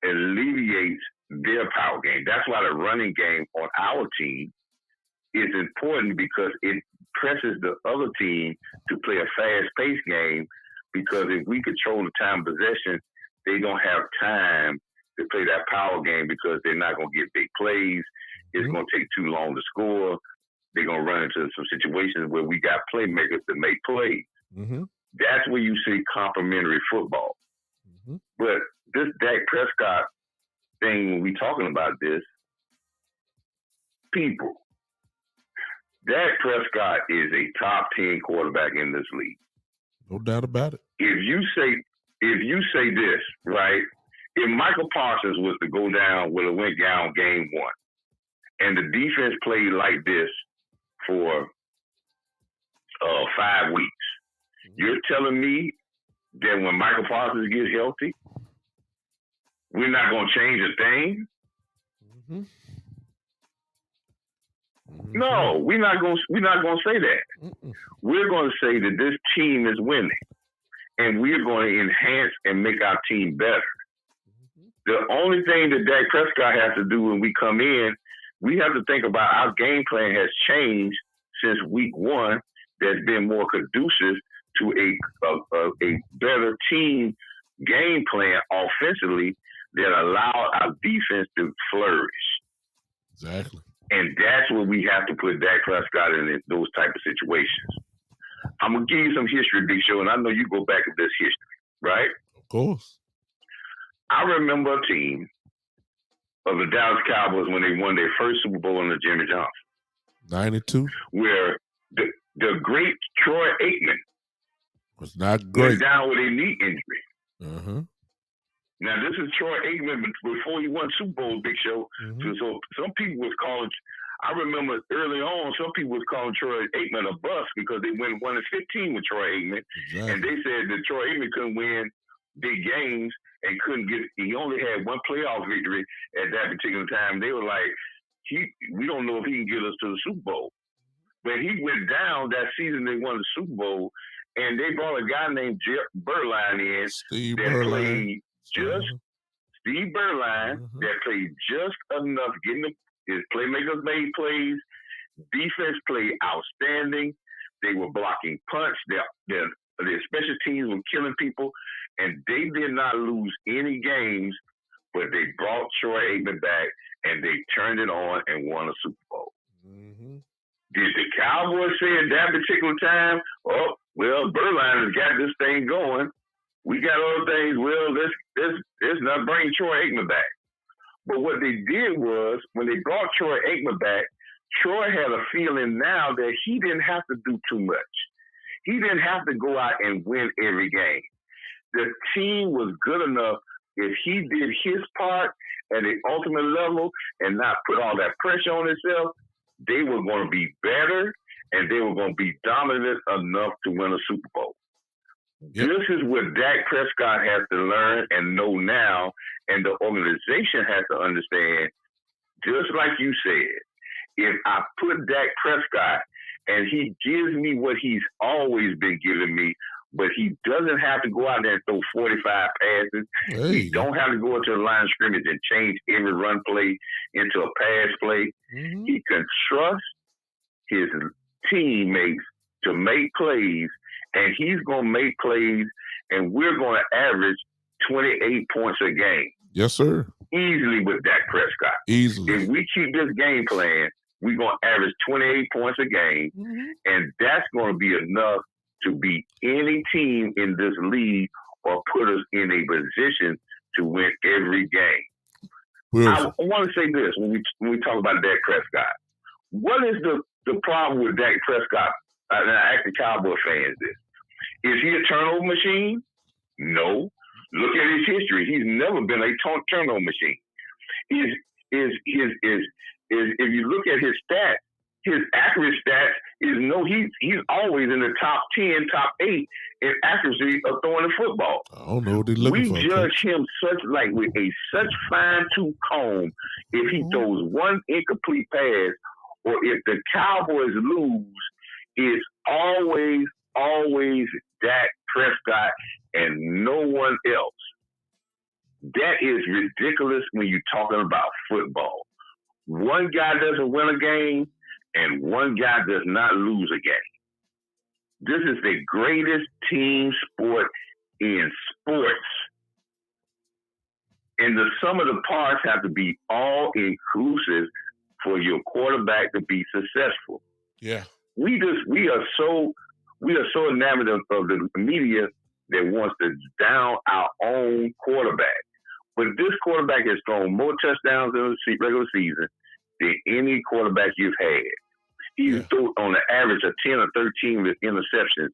alleviates their power game. That's why the running game on our team is important, because it presses the other team to play a fast-paced game, because if we control the time of possession, they don't have time to play that power game, because they're not going to get big plays. It's going to take too long to score. They're going to run into some situations where we got playmakers to make plays. That's where you see complementary football. But this Dak Prescott thing, when we talking about this, people, Dak Prescott is a top 10 quarterback in this league. No doubt about it. If you say this, right, if Michael Parsons was to go down with a went down game one, and the defense played like this for 5 weeks, you're telling me that when Michael Parsons gets healthy, we're not going to change a thing? No, we're not going to say that. We're going to say that this team is winning, and we're going to enhance and make our team better. The only thing that Dak Prescott has to do when we come in, we have to think about our game plan has changed since week one. That's been more conducive to a better team game plan offensively that allow our defense to flourish. Exactly. And that's where we have to put Dak Prescott in those type of situations. I'm going to give you some history, Big Show, and I know you go back to this history, right? Of course. I remember a team of the Dallas Cowboys when they won their first Super Bowl under Jimmy Johnson. 92. Where the great Troy Aikman was not great. Went down with a knee injury. Now, this is Troy Aikman before he won Super Bowl, Big Show. So some people was calling, I remember early on, some people was calling Troy Aikman a bust because they went 1-15 with Troy Aikman. Exactly. And they said that Troy Aikman couldn't win big games and he only had one playoff victory at that particular time. They were like, we don't know if he can get us to the Super Bowl. But he went down that season they won the Super Bowl, and they brought a guy named Berline in Steve that Berline. played Steve Berline that played just enough, his playmakers made plays, defense played outstanding. They were blocking punts. Their special teams were killing people, and they did not lose any games, but they brought Troy Aikman back, and they turned it on and won a Super Bowl. Did the Cowboys say at that particular time, oh, well, Berline has got this thing going. We got other things. Well, let's not bring Troy Aikman back. But what they did was, when they brought Troy Aikman back, Troy had a feeling now that he didn't have to do too much. He didn't have to go out and win every game. The team was good enough if he did his part at the ultimate level and not put all that pressure on himself. They were going to be better, and they were going to be dominant enough to win a Super Bowl. Yep. This is what Dak Prescott has to learn and know now, and the organization has to understand, just like you said, if I put Dak Prescott and he gives me what he's always been giving me, but he doesn't have to go out there and throw 45 passes. He don't have to go into the line of scrimmage and change every run play into a pass play. He can trust his teammates to make plays, and he's going to make plays, and we're going to average 28 points a game. Yes, sir. Easily with Dak Prescott. Easily. If we keep this game plan, we're going to average 28 points a game, and that's going to be enough to beat any team in this league or put us in a position to win every game. I want to say this when we talk about Dak Prescott. What is the problem with Dak Prescott? And I ask the Cowboy fans this. Is he a turnover machine? No. Look at his history. He's never been a turnover machine. If you look at his stats, his accuracy stats is he's always in the top 10, top 8 in accuracy of throwing the football. I don't know what they're looking for. We judge him with such fine tooth comb if he throws one incomplete pass or if the Cowboys lose. It's always Dak Prescott and no one else. That is ridiculous when you're talking about football. One guy doesn't win a game and one guy does not lose a game. This is the greatest team sport in sports. And the sum of the parts have to be all inclusive for your quarterback to be successful. Yeah. We are so enamored of the media that wants to down our own quarterback. But this quarterback has thrown more touchdowns in the regular season than any quarterback you've had. He's thrown on an average of 10 or 13 with interceptions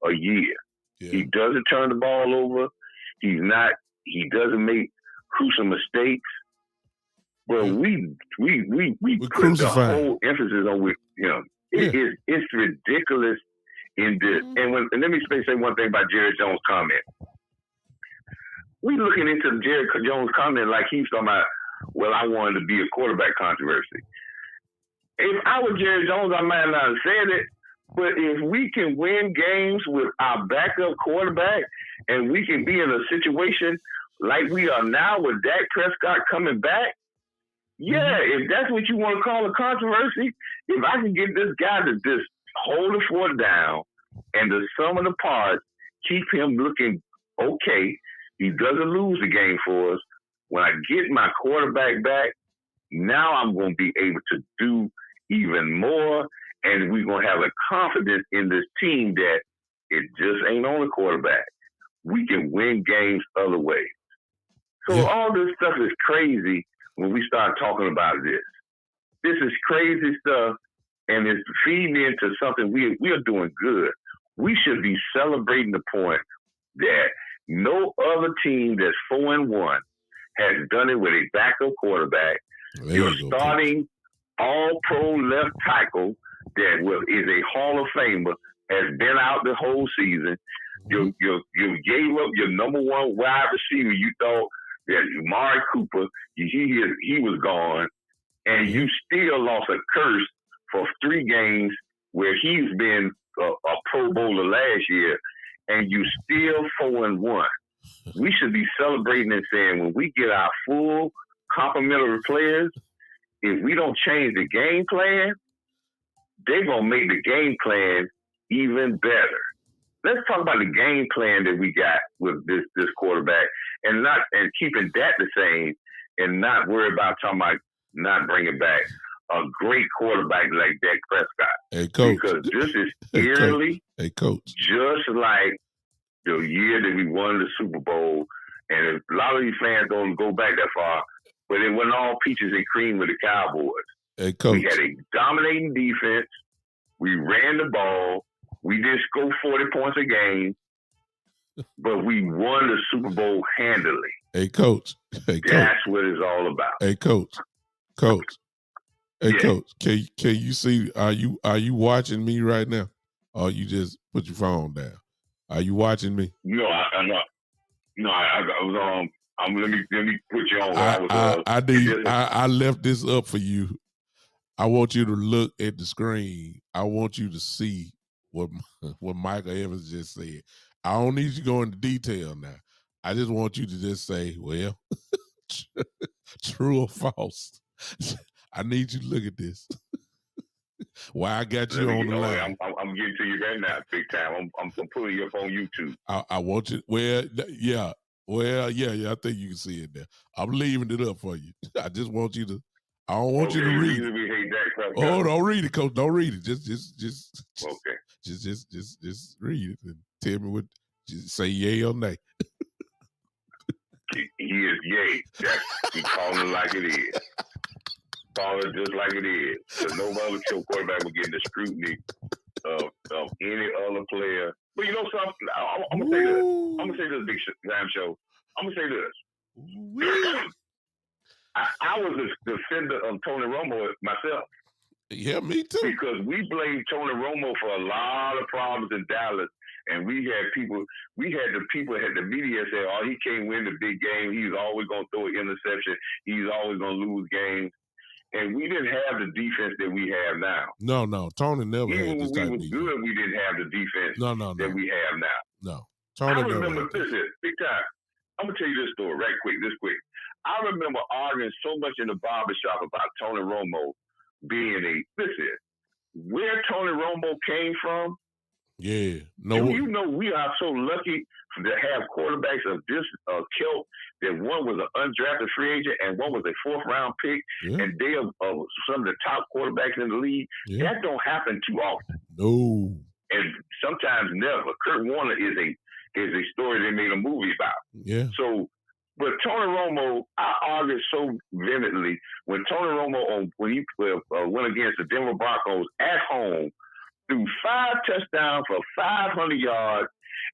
a year. Yeah. He doesn't turn the ball over. He doesn't make crucial mistakes. But we put the whole emphasis on it's ridiculous in this. And let me say one thing about Jerry Jones' comment. We looking into Jerry Jones' comment like he's talking about, well, I wanted to be a quarterback controversy. If I were Jerry Jones, I might not have said it, but if we can win games with our backup quarterback and we can be in a situation like we are now with Dak Prescott coming back, if that's what you want to call a controversy, if I can get this guy to just hold the fort down and the sum of the parts keep him looking okay, he doesn't lose the game for us. When I get my quarterback back, now I'm going to be able to do even more, and we're going to have a confidence in this team that it just ain't on the quarterback. We can win games other ways. So all this stuff is crazy when we start talking about this. This is crazy stuff, and it's feeding into something we are doing good. We should be celebrating the point that no other team that's 4-1 has done it with a backup quarterback. You're starting all-pro left tackle that is a Hall of Famer, has been out the whole season. You gave up your number one wide receiver. You thought that Amari Cooper, he was gone, and you still lost a curse for 3 games where he's been a Pro Bowler last year, and you still 4-1. We should be celebrating and saying when we get our full complementary players, if we don't change the game plan, they're going to make the game plan even better. Let's talk about the game plan that we got with this quarterback and keeping that the same and not worry about talking about not bringing back a great quarterback like Dak Prescott. Hey, Coach. Because this is eerily Coach. Just like the year that we won the Super Bowl, and a lot of these fans don't go back that far, but it wasn't all peaches and cream with the Cowboys. Hey, Coach. We had a dominating defense. We ran the ball. We didn't score 40 points a game, but we won the Super Bowl handily. Hey, Coach. That's what it's all about. Hey, Coach. Hey, Coach. Can you see? Are you watching me right now? Or you just put your phone down? Are you watching me? No, I'm not. No, I was on. Let me put you on. I left this up for you. I want you to look at the screen. I want you to see what Michael Evans just said. I don't need you to go into detail now. I just want you to just say, well, true or false. I need you to look at this. Why I got you on the line. I'm getting to you right now, big time. I'm pulling you up on YouTube. I want you. Well, yeah. I think you can see it there. I'm leaving it up for you. I just want you to. I don't want you to read it. Oh, don't read it, Coach. Don't read it. Just okay. Just read it and tell me what. Just say yay or nay. He is yay. He calling it like it is. Call it just like it is. Because no other quarterback will get the scrutiny of any other player. But you know something? I'm gonna say this. I'm gonna say this, Big Time Show. I'm gonna say this. I was a defender of Tony Romo myself. Yeah, me too. Because we blamed Tony Romo for a lot of problems in Dallas, and we had the media say, "Oh, he can't win the big game. He's always going to throw an interception. He's always going to lose games." And we didn't have the defense that we have now. No. Tony never Even had this when type we of was defense. good, we didn't have the defense that we have now. No. I Tony remember never had this big time. I'm gonna tell you this story this quick. I remember arguing so much in the barbershop about Tony Romo being where Tony Romo came from. Yeah. You know, we are so lucky to have quarterbacks of this kilt, that one was an undrafted free agent and one was a 4th round pick, and they are some of the top quarterbacks in the league. Yeah. That don't happen too often. No. And sometimes never. Kurt Warner is a story they made a movie about. Yeah. So, but Tony Romo, I argued so vehemently when Tony Romo when he went against the Denver Broncos at home, threw 5 touchdowns for 500 yards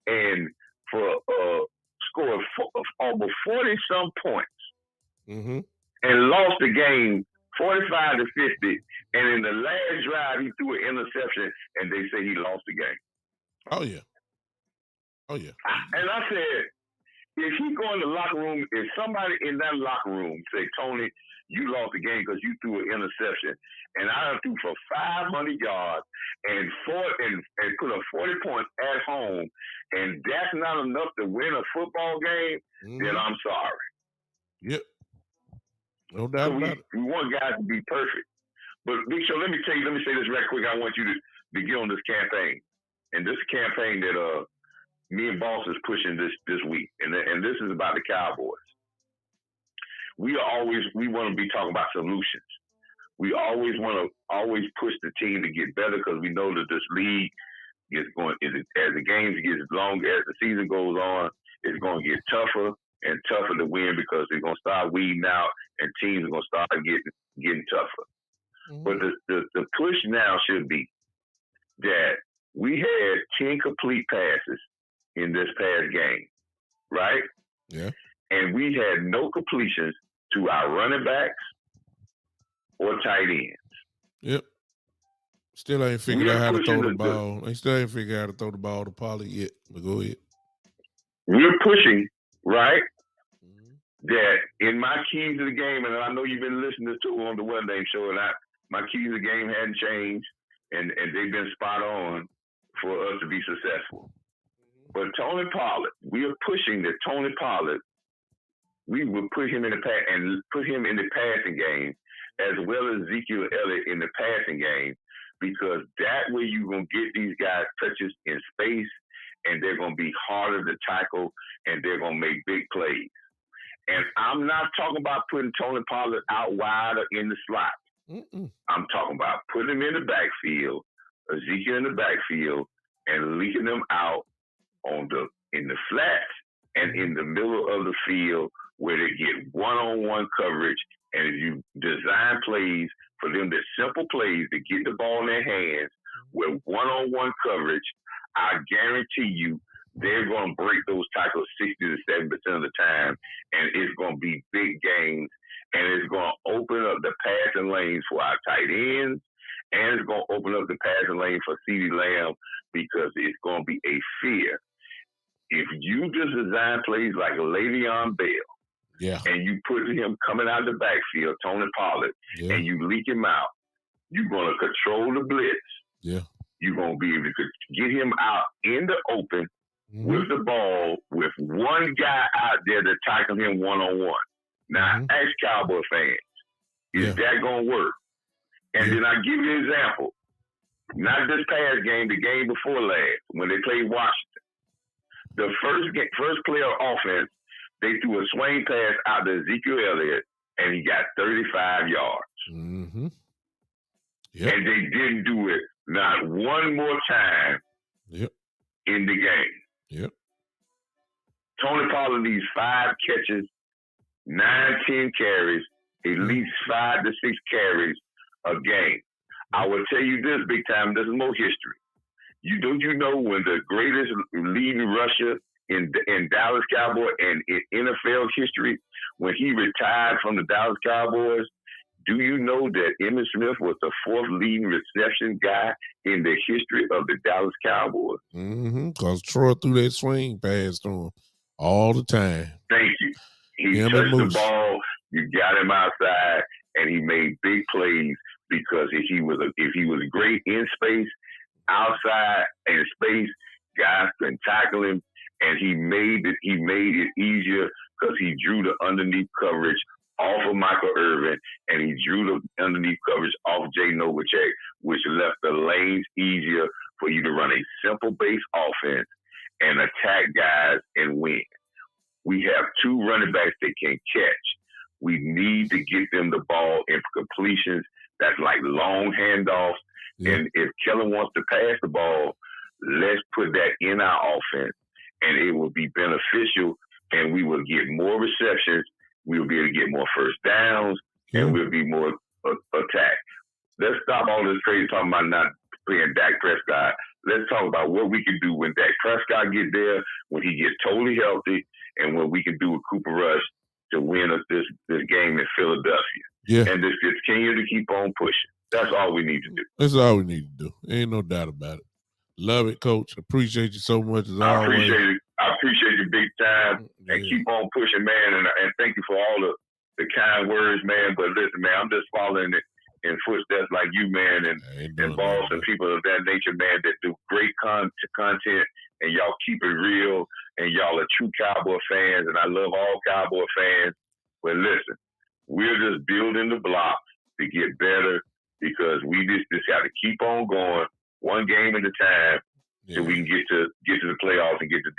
and scored over 40-some points, and lost the game 45-50. And in the last drive, he threw an interception, and they say he lost the game. Oh yeah. And I said, if he go in the locker room, if somebody in that locker room say, "Tony, you lost the game because you threw an interception, and I threw for 500 yards and put up 40 points at home, and that's not enough to win a football game," then I'm sorry. Yep. No doubt about it. We want guys to be perfect. But Big Show, let me say this right quick. I want you to get on this campaign. And this campaign that me and Boss is pushing this week. And this is about the Cowboys. We want to be talking about solutions. We always want to push the team to get better, because we know that this league is going, as the games get longer, as the season goes on, it's going to get tougher and tougher to win, because they're going to start weeding out and teams are going to start getting tougher. But the push now should be that we had 10 complete passes in this past game, right? Yeah. And we had no completions to our running backs or tight ends. Yep. Still ain't figured out how to throw the ball. They still ain't figured out how to throw the ball to Pollard yet. But go ahead. We're pushing, right? That in my keys of the game, and I know you've been listening to on the One Name Show, and my keys of the game hadn't changed, and they've been spot on for us to be successful. But Tony Pollard, we are pushing that Tony Pollard, we will put him in the passing game, as well as Ezekiel Elliott in the passing game, because that way you're going to get these guys touches in space, and they're going to be harder to tackle, and they're going to make big plays. And I'm not talking about putting Tony Pollard out wide or in the slot. I'm talking about putting him in the backfield, Ezekiel in the backfield, and leaking them out in the flats and in the middle of the field, where they get one-on-one coverage. And if you design plays for them, the simple plays to get the ball in their hands with one-on-one coverage, I guarantee you they're going to break those tackles 60 to 70% of the time, and it's going to be big games, and it's going to open up the passing lanes for our tight ends, and it's going to open up the passing lane for CeeDee Lamb, because it's going to be a fear. If you just design plays like Le'Veon Bell, and you put him coming out of the backfield, Tony Pollard, and you leak him out, you're going to control the blitz. Yeah. You're going to be able to get him out in the open with the ball, with one guy out there to tackle him one-on-one. Now, ask Cowboy fans, is that going to work? And then I give you an example. Not this past game, the game before last, when they played Washington. The first play of offense, they threw a swing pass out to Ezekiel Elliott, and he got 35 yards. Yep. And they didn't do it not one more time in the game. Yep. Tony Pollard needs 5 catches, 9-10 carries, at least 5 to 6 carries a game. I will tell you this, big time, this is more history. Don't you know when the greatest leading rusher in Dallas Cowboys and in NFL history, when he retired from the Dallas Cowboys, Do you know that Emmitt Smith was the 4th leading reception guy in the history of the Dallas Cowboys? Because Troy threw that swing pass to him all the time. Thank you. He touched the ball, you got him outside, and he made big plays because if he was great in space, outside in space, guys couldn't tackle him, and he made it easier because he drew the underneath coverage off of Michael Irvin, and he drew the underneath coverage off Jay Novacek, which left the lanes easier for you to run a simple base offense and attack guys and win. We have 2 running backs that can catch. We need to get them the ball in completions. That's like long handoffs. Yeah. And if Kellen wants to pass the ball, let's put that in our offense, and it will be beneficial, and we will get more receptions. We'll be able to get more first downs, and we'll be more attack. Let's stop all this crazy talking about not playing Dak Prescott. Let's talk about what we can do when Dak Prescott get there, when he gets totally healthy, and what we can do with Cooper Rush to win us this game in Philadelphia. Yeah. And just continue to keep on pushing. That's all we need to do. That's all we need to do. Ain't no doubt about it. Love it, Coach. Appreciate you so much as always. I appreciate you big time. And keep on pushing, man. And thank you for all the kind words, man. But listen, man, I'm just following in footsteps like you, man, and boss and people of that nature, man, that do great content, and y'all keep it real, and y'all are true Cowboy fans, and I love all Cowboy fans. But listen, we're just building the blocks to get better, because we just have to keep on going, one game at a time, so we can get to the playoffs and get to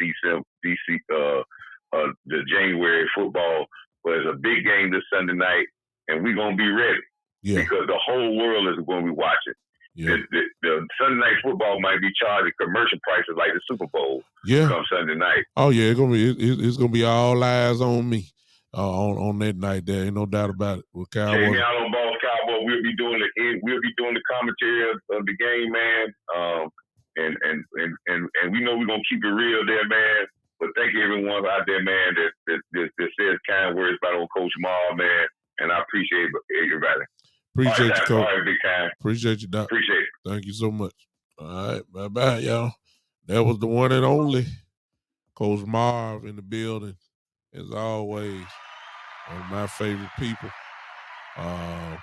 the January football. But it's a big game this Sunday night, and we're gonna be ready because the whole world is going to be watching. Yeah. The Sunday night football might be charging commercial prices like the Super Bowl. Come Sunday night. Oh yeah, it's gonna be all eyes on me on that night. There ain't no doubt about it. With Cowboys. Check me out on Boss Cowboy. We'll be doing the commentary of the game, man. And we know we're gonna keep it real there, man. But thank you everyone out there, man, that says kind words about old Coach Maul, man. And I appreciate everybody. Appreciate you, Coach. All right, big time. Appreciate you, Doc. Appreciate it. Thank you so much. All right, bye-bye, y'all. That was the one and only Coach Marv in the building, as always. One of my favorite people. I'm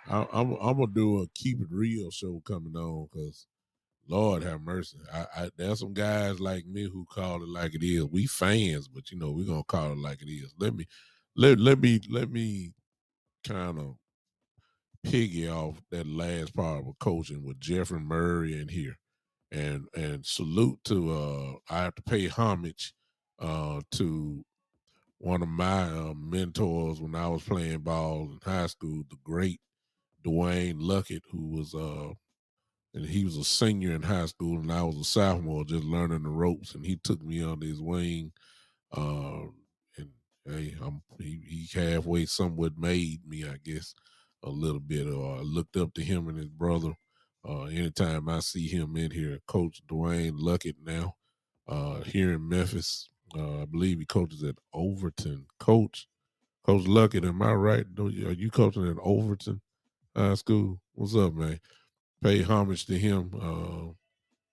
gonna do a Keep It Real show coming on, because Lord have mercy. There's some guys like me who call it like it is. We fans, but we're gonna call it like it is. Let me kind of piggy off that last part of coaching with Jeffrey Murray in here, and salute to I have to pay homage to one of my mentors when I was playing ball in high school, the great Dwayne Luckett, who was and he was a senior in high school, and I was a sophomore just learning the ropes, and he took me under his wing. And hey, he halfway somewhat made me, I guess, a little bit. Or I looked up to him and his brother. Anytime I see him in here, Coach Dwayne Luckett now, here in Memphis. I believe he coaches at Overton. Coach Luckett, am I right? Are you coaching at Overton High School? What's up, man? Pay homage to him.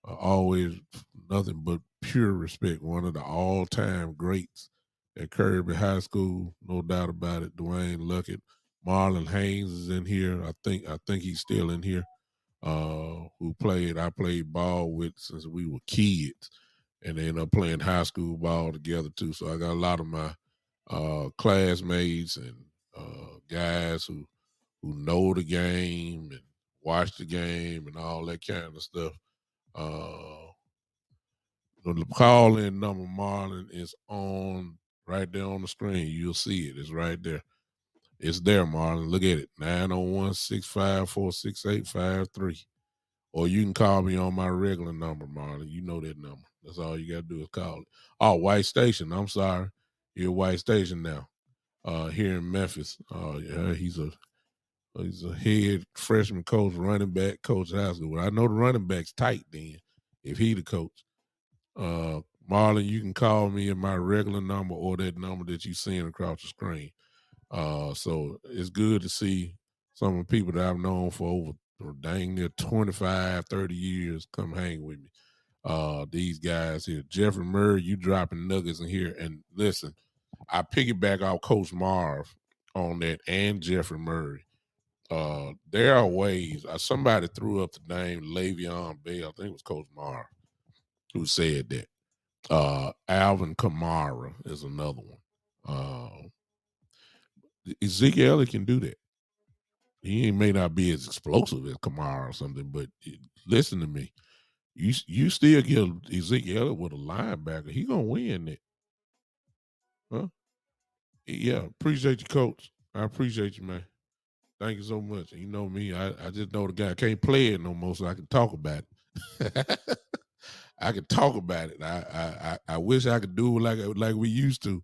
Always nothing but pure respect. One of the all-time greats at Kirby High School, no doubt about it. Dwayne Luckett, Marlon Haynes is in here. I think he's still in here. Who I played ball with since we were kids, and they ended up playing high school ball together too. So I got a lot of my classmates and guys who know the game and watch the game and all that kind of stuff. The call-in number, Marlon, is on right there on the screen. You'll see it. It's right there. It's there, Marlon. Look at it. 901-654-6853. Or you can call me on my regular number, Marlon. You know that number. That's all you got to do is call it. Oh, White Station. I'm sorry. You're White Station now. Here in Memphis. Yeah, he's a head freshman coach, running back coach at high school. Well, I know the running back's tight then, if he the coach. Marlon, you can call me at my regular number or that number that you seeing across the screen. So it's good to see some of the people that I've known for over dang near 25, 30 years come hang with me. These guys here. Jeffrey Murray, you dropping nuggets in here. And listen, I piggyback off Coach Marv on that and Jeffrey Murray. There are ways. Somebody threw up the name Le'Veon Bell. I think it was Coach Marv who said that. Alvin Kamara is another one. Ezekiel Elliott can do that. He may not be as explosive as Kamara or something, but listen to me. You still get Ezekiel Elliott with a linebacker. He gonna win it. Huh? Yeah, appreciate you, Coach. I appreciate you, man. Thank you so much. You know me, I just know the guy can't play it no more, so I can talk about it. I can talk about it. I wish I could do it like we used to.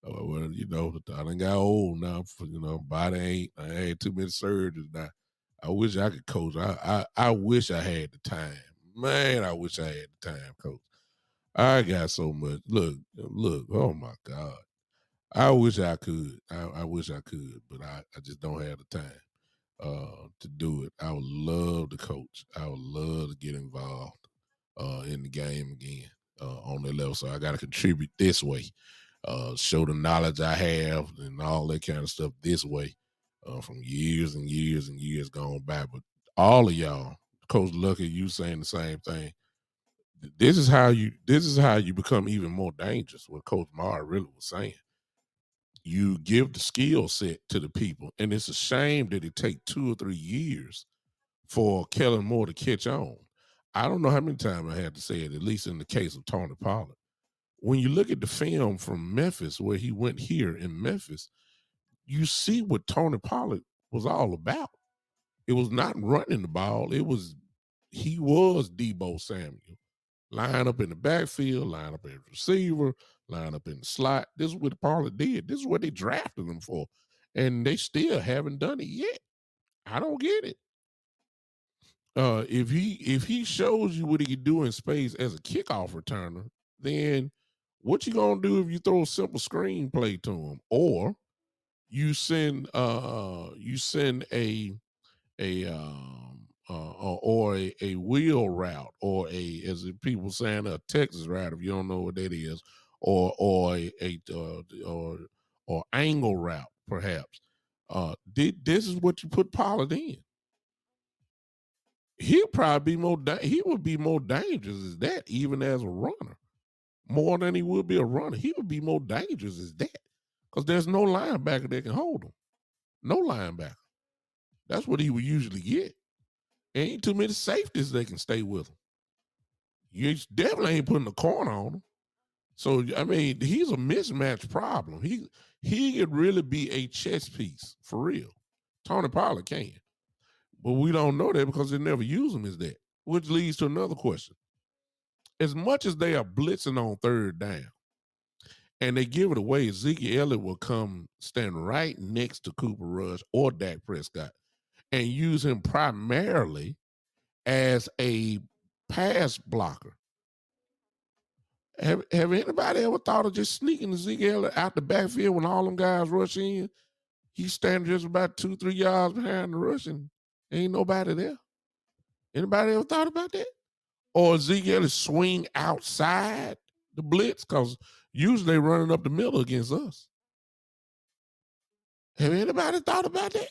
Well, you know, I done got old now. You know, body ain't. I had too many surgeries now. I wish I could coach. I wish I had the time. Man, I wish I had the time, Coach. I got so much. Look. Oh my God. I wish I could. I wish I could, but I just don't have the time to do it. I would love to coach. I would love to get involved in the game again on that level. So I got to contribute this way, show the knowledge I have and all that kind of stuff this way from years and years and years gone by. But all of y'all, Coach Lucky, you saying the same thing. This is how you become even more dangerous. What Coach Marr really was saying. You give the skill set to the people, and it's a shame that it take 2 or 3 years for Kellen Moore to catch on. I don't know how many times I had to say it, at least in the case of Tony Pollard. When you look at the film from Memphis, where he went here in Memphis, you see what Tony Pollard was all about. It was not running the ball. He was Debo Samuel. Line up in the backfield, line up as receiver, line up in the slot. This is what Pollard did. This is what they drafted him for. And they still haven't done it yet. I don't get it. If he shows you what he can do in space as a kickoff returner, then what you gonna do if you throw a simple screenplay to him, or you send a wheel route, or as people saying, a Texas route, if you don't know what that is, or or angle route perhaps. This is what you put Pollard in. He would be more dangerous as that, even as a runner, more than he would be a runner. He would be more dangerous as that, because there's no linebacker that can hold him. No linebacker. That's what he would usually get. Ain't too many safeties that can stay with him. You definitely ain't putting a corner on him. So I mean, he's a mismatch problem. He could really be a chess piece for real. Tony Pollard can, but we don't know that because they never use him as that. Which leads to another question. As much as they are blitzing on third down and they give it away, Ezekiel Elliott will come stand right next to Cooper Rush or Dak Prescott and use him primarily as a pass blocker. Have anybody ever thought of just sneaking Ezekiel Elliott out the backfield when all them guys rush in? He's standing just about 2-3 yards behind the rush and ain't nobody there. Anybody ever thought about that? Or Ezekiel is swing outside the blitz, because usually they running up the middle against us. Have anybody thought about that?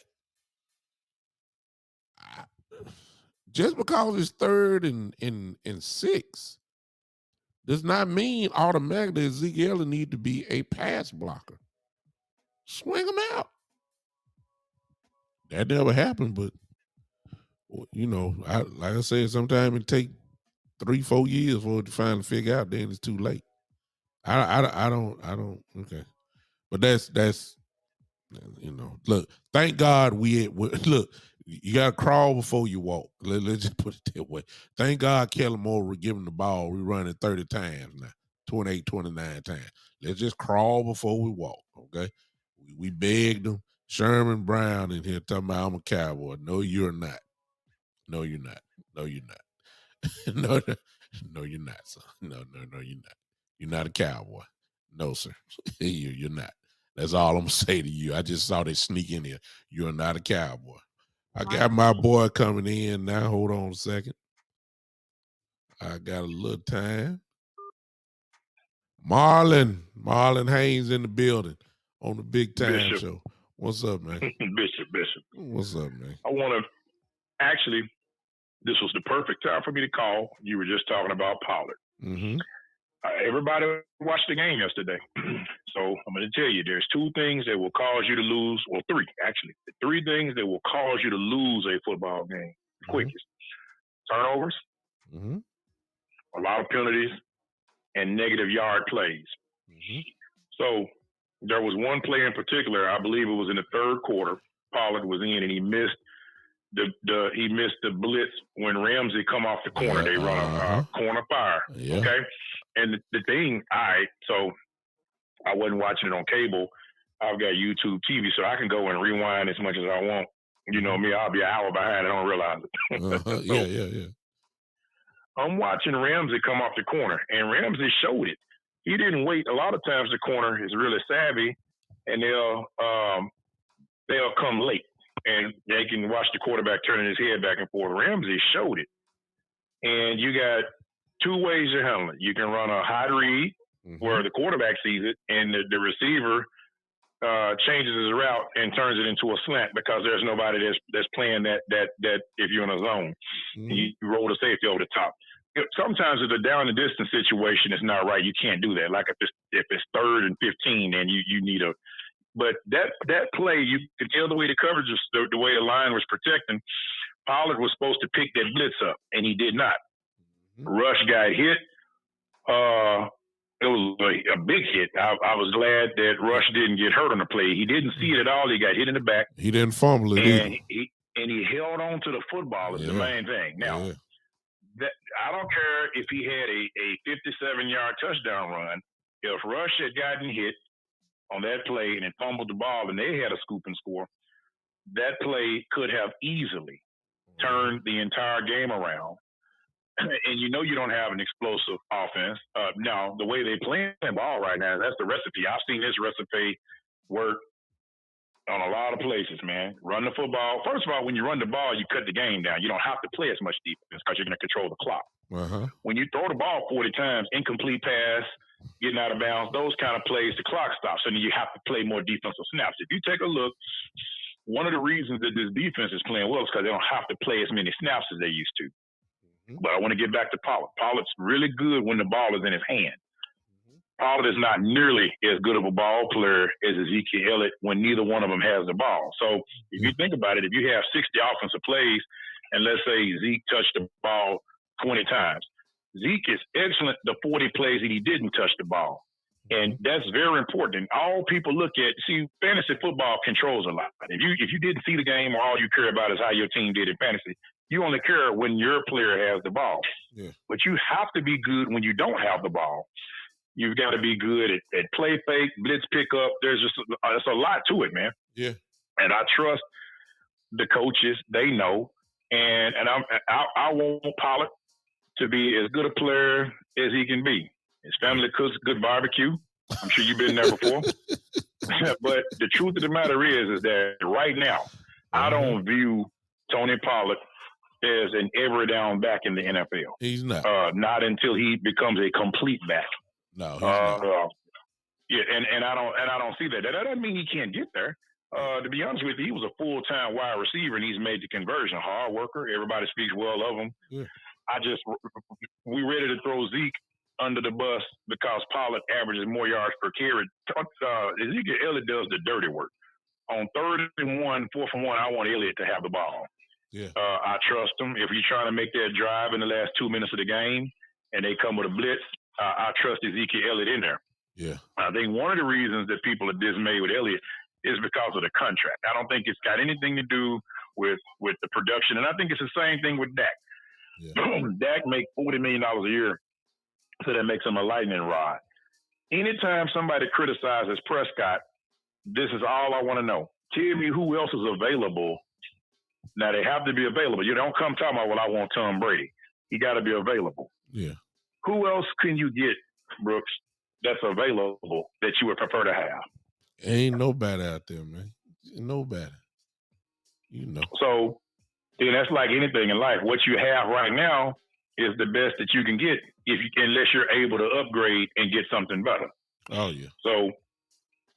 Just because it's third and 6 does not mean automatically Ezekiel need to be a pass blocker. Swing him out. That never happened, but you know, like I said, sometimes it take 3-4 years for it to finally figure out. Then it's too late. I don't. Okay, but that's you know. Look, thank God look. You got to crawl before you walk. Let's just put it that way. Thank God Kellen Moore was giving the ball. We running 30 times now, 28, 29 times. Let's just crawl before we walk. Okay, we begged them. Sherman Brown in here talking about I'm a Cowboy. No, you're not. No, you're not. No, you're not. No, you're not, son. No, you're not. You're not a Cowboy. No, sir. You're not. That's all I'm gonna say to you. I just saw they sneak in here. You're not a Cowboy. I got my boy coming in now. Hold on a second. I got a little time. Marlon Haynes in the building on the Big Time Bishop. Show. What's up, man? Bishop. What's up, man? I want to actually, this was the perfect time for me to call. You were just talking about Pollard. Mm-hmm. Everybody watched the game yesterday. So I'm going to tell you, there's two things that will cause you to lose, or three, actually. The three things that will cause you to lose a football game quickest. Turnovers, a lot of penalties, and negative yard plays. So there was one play in particular, I believe it was in the third quarter, Pollard was in and he missed the blitz when Ramsey come off the corner. They run a corner fire. Yeah. Okay. And the thing, so I wasn't watching it on cable. I've got YouTube TV, so I can go and rewind as much as I want. You know me, I'll be an hour behind. I don't realize it. Yeah. I'm watching Ramsey come off the corner, and Ramsey showed it. He didn't wait. A lot of times the corner is really savvy, and they'll come late, and they can watch the quarterback turning his head back and forth. Ramsey showed it, and you got two ways to handle it. You can run a high read where the quarterback sees it, and the receiver changes his route and turns it into a slant because there's nobody that's playing that if you're in a zone. You roll the safety over the top. Sometimes if the down and distance situation is not right, you can't do that. Like if it's 3rd and 15, then you need a. But that play, you could tell the way the coverage was, the way the line was protecting. Pollard was supposed to pick that blitz up, and he did not. Rush got hit. It was a big hit. I was glad that Rush didn't get hurt on the play. He didn't see it at all. He got hit in the back. He didn't fumble it either. And he held on to the football is the main thing. Now, I don't care if he had a 57-yard touchdown run. If Rush had gotten hit on that play and fumbled the ball and they had a scoop and score, that play could have easily turned the entire game around. And you know you don't have an explosive offense. Now, the way they play the ball right now, that's the recipe. I've seen this recipe work on a lot of places, man. Run the football. First of all, when you run the ball, you cut the game down. You don't have to play as much defense because you're going to control the clock. When you throw the ball 40 times, incomplete pass, getting out of bounds, those kind of plays, the clock stops. And then you have to play more defensive snaps. If you take a look, one of the reasons that this defense is playing well is because they don't have to play as many snaps as they used to. But I want to get back to Pollard. Pollard's really good when the ball is in his hand. Pollard is not nearly as good of a ball player as Ezekiel Elliott when neither one of them has the ball. So if you think about it, if you have 60 offensive plays, and let's say Zeke touched the ball 20 times, Zeke is excellent the 40 plays that he didn't touch the ball. And that's very important. And all people look at, fantasy football controls a lot. If you didn't see the game or all you care about is how your team did in fantasy, you only care when your player has the ball. But you have to be good when you don't have the ball. You've got to be good at play fake, blitz pickup. There's a lot to it, man. And I trust the coaches. They know. And I want Pollard to be as good a player as he can be. His family cooks good barbecue. I'm sure you've been there before. But the truth of the matter is that right now, I don't view Tony Pollard as an every down back in the NFL. He's not. Not until he becomes a complete back. No, he's not. And I don't see that. That doesn't mean he can't get there. To be honest with you, he was a full-time wide receiver, and he's made the conversion. Hard worker. Everybody speaks well of him. We ready to throw Zeke under the bus because Pollard averages more yards per carry. Ezekiel Elliott does the dirty work. On 3rd and 1, 4th and 1, I want Elliott to have the ball. I trust him. If he's trying to make that drive in the last 2 minutes of the game and they come with a blitz, I trust Ezekiel Elliott in there. I think one of the reasons that people are dismayed with Elliott is because of the contract. I don't think it's got anything to do with the production. And I think it's the same thing with Dak. Dak makes $40 million a year, so that makes him a lightning rod. Anytime somebody criticizes Prescott, this is all I want to know. Tell me who else is available. Now, they have to be available. You don't come talking about, well, I want Tom Brady. He got to be available. Who else can you get, Brooks, that's available that you would prefer to have? Ain't nobody out there, man. Nobody. You know. So then that's like anything in life. What you have right now is the best that you can get unless you're able to upgrade and get something better. Oh yeah. So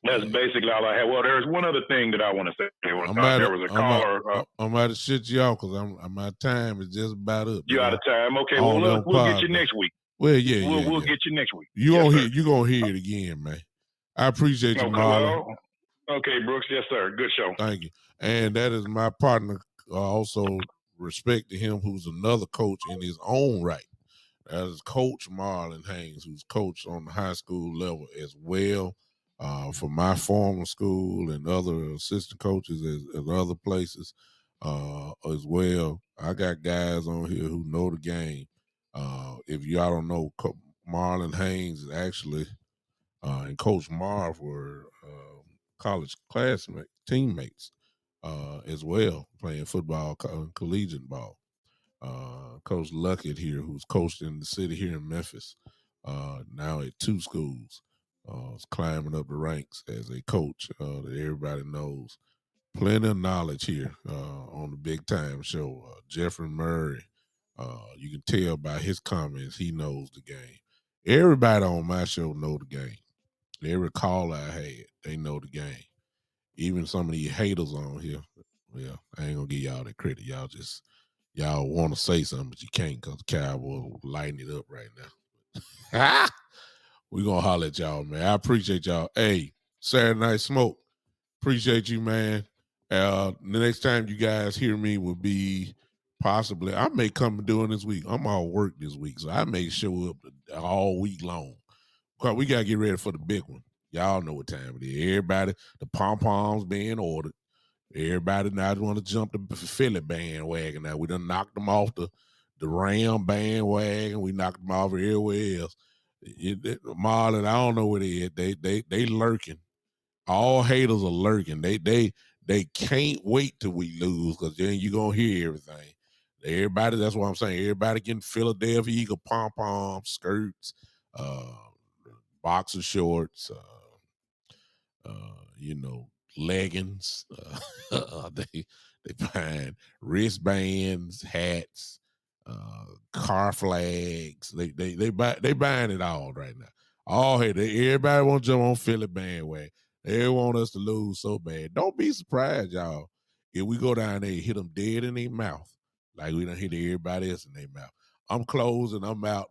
that's basically all I have. Well, there's one other thing that I want to say. There was a caller. I'm out to shit you off because my time is just about up. You out of time? Okay. Well, look, we'll get you next week. Well, we'll get you next week. You gonna hear it again, man. I appreciate you, Marlon. Okay, Brooks. Yes, sir. Good show. Thank you. And that is my partner. Also, respect to him, who's another coach in his own right. That is Coach Marlon Haynes, who's coached on the high school level as well, for my former school and other assistant coaches at other places as well. I got guys on here who know the game. If y'all don't know, Marlon Haynes is actually and Coach Marv were college teammates as well, playing football, collegiate ball. Coach Luckett here, who's coached in the city here in Memphis, now at 2 schools, is climbing up the ranks as a coach that everybody knows. Plenty of knowledge here on the Big Time Show. Jeffrey Murray, you can tell by his comments, he knows the game. Everybody on my show know the game. Every caller I had, they know the game. Even some of these haters on here, well, I ain't gonna give y'all that credit. Y'all want to say something, but you can't because the Cowboys lighting it up right now. We gonna holler at y'all, man. I appreciate y'all. Hey, Saturday Night Smoke, appreciate you, man. The next time you guys hear me will be possibly, I may come doing this week. I'm all work this week, so I may show up all week long. Because we gotta get ready for the big one. Y'all know what time it is. Everybody, the pom-poms being ordered. Everybody now want to jump the Philly bandwagon. Now we done knocked them off the Ram bandwagon. We knocked them off everywhere else. Marlon, I don't know what it is. They lurking. All haters are lurking. They can't wait till we lose because then you gonna hear everything. Everybody, that's what I'm saying. Everybody getting Philadelphia Eagle pom-pom skirts, boxer shorts, leggings. They buying wristbands, hats, car flags. They buying it all right now. Everybody want to jump on Philly bandwagon. They want us to lose so bad. Don't be surprised, y'all, if we go down there and hit them dead in their mouth like we done hit everybody else in their mouth. I'm closing. I'm out.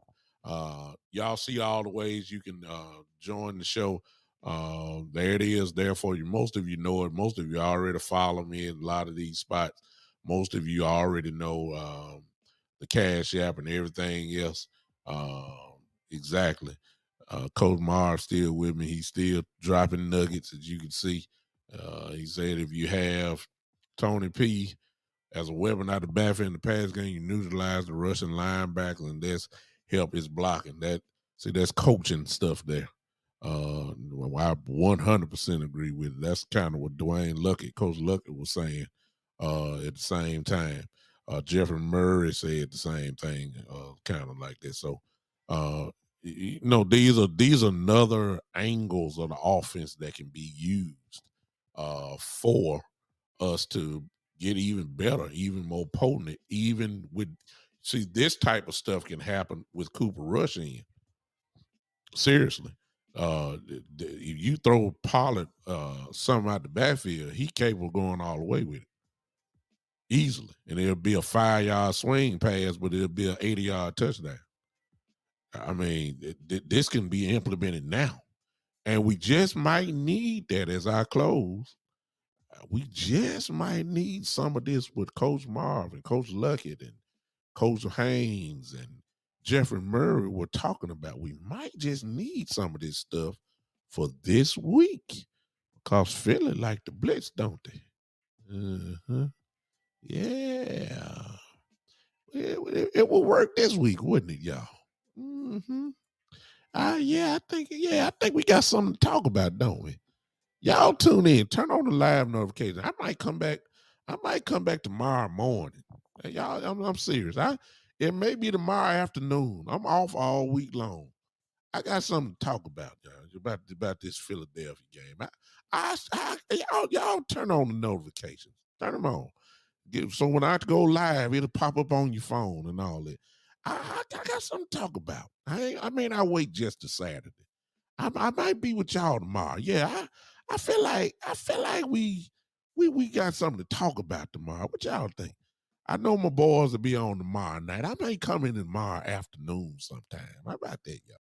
Y'all see all the ways you can join the show. There it is there for you. Most of you know it. Most of you already follow me in a lot of these spots. Most of you already know the Cash App and everything else. Exactly. Coach Marv still with me. He's still dropping nuggets, as you can see. He said if you have Tony P as a weapon out of the backfield in the pass game, you neutralize the Russian linebacker, and that's help is blocking. That's coaching stuff there. I 100% agree with it. That's kind of what Coach Luckett was saying at the same time. Jeffrey Murray said the same thing, kind of like that. So, these are another angles of the offense that can be used for us to get even better, even more potent, even with. See, this type of stuff can happen with Cooper Rush in. Seriously. If you throw Pollard something out the backfield, he capable of going all the way with it easily, and it'll be a 5-yard swing pass, but it'll be an 80-yard touchdown. I mean, this can be implemented now, and we just might need that as I close. We just might need some of this with Coach Marv and Coach Luckett and Coach Haynes and Jeffrey Murray were talking about. We might just need some of this stuff for this week because Philly like the blitz, don't they? Uh-huh. Yeah. It will work this week, wouldn't it, y'all? Mm-hmm. I think we got something to talk about, don't we? Y'all tune in. Turn on the live notification. I might come back tomorrow morning. Y'all, I'm serious. It may be tomorrow afternoon. I'm off all week long. I got something to talk about, y'all, about this Philadelphia game. Y'all turn on the notifications. Turn them on. So when I go live, it'll pop up on your phone and all that. I got something to talk about. I may not wait just to Saturday. I might be with y'all tomorrow. Yeah, I feel like we got something to talk about tomorrow. What y'all think? I know my boys will be on tomorrow night. I may come in tomorrow afternoon sometime. How about that, y'all?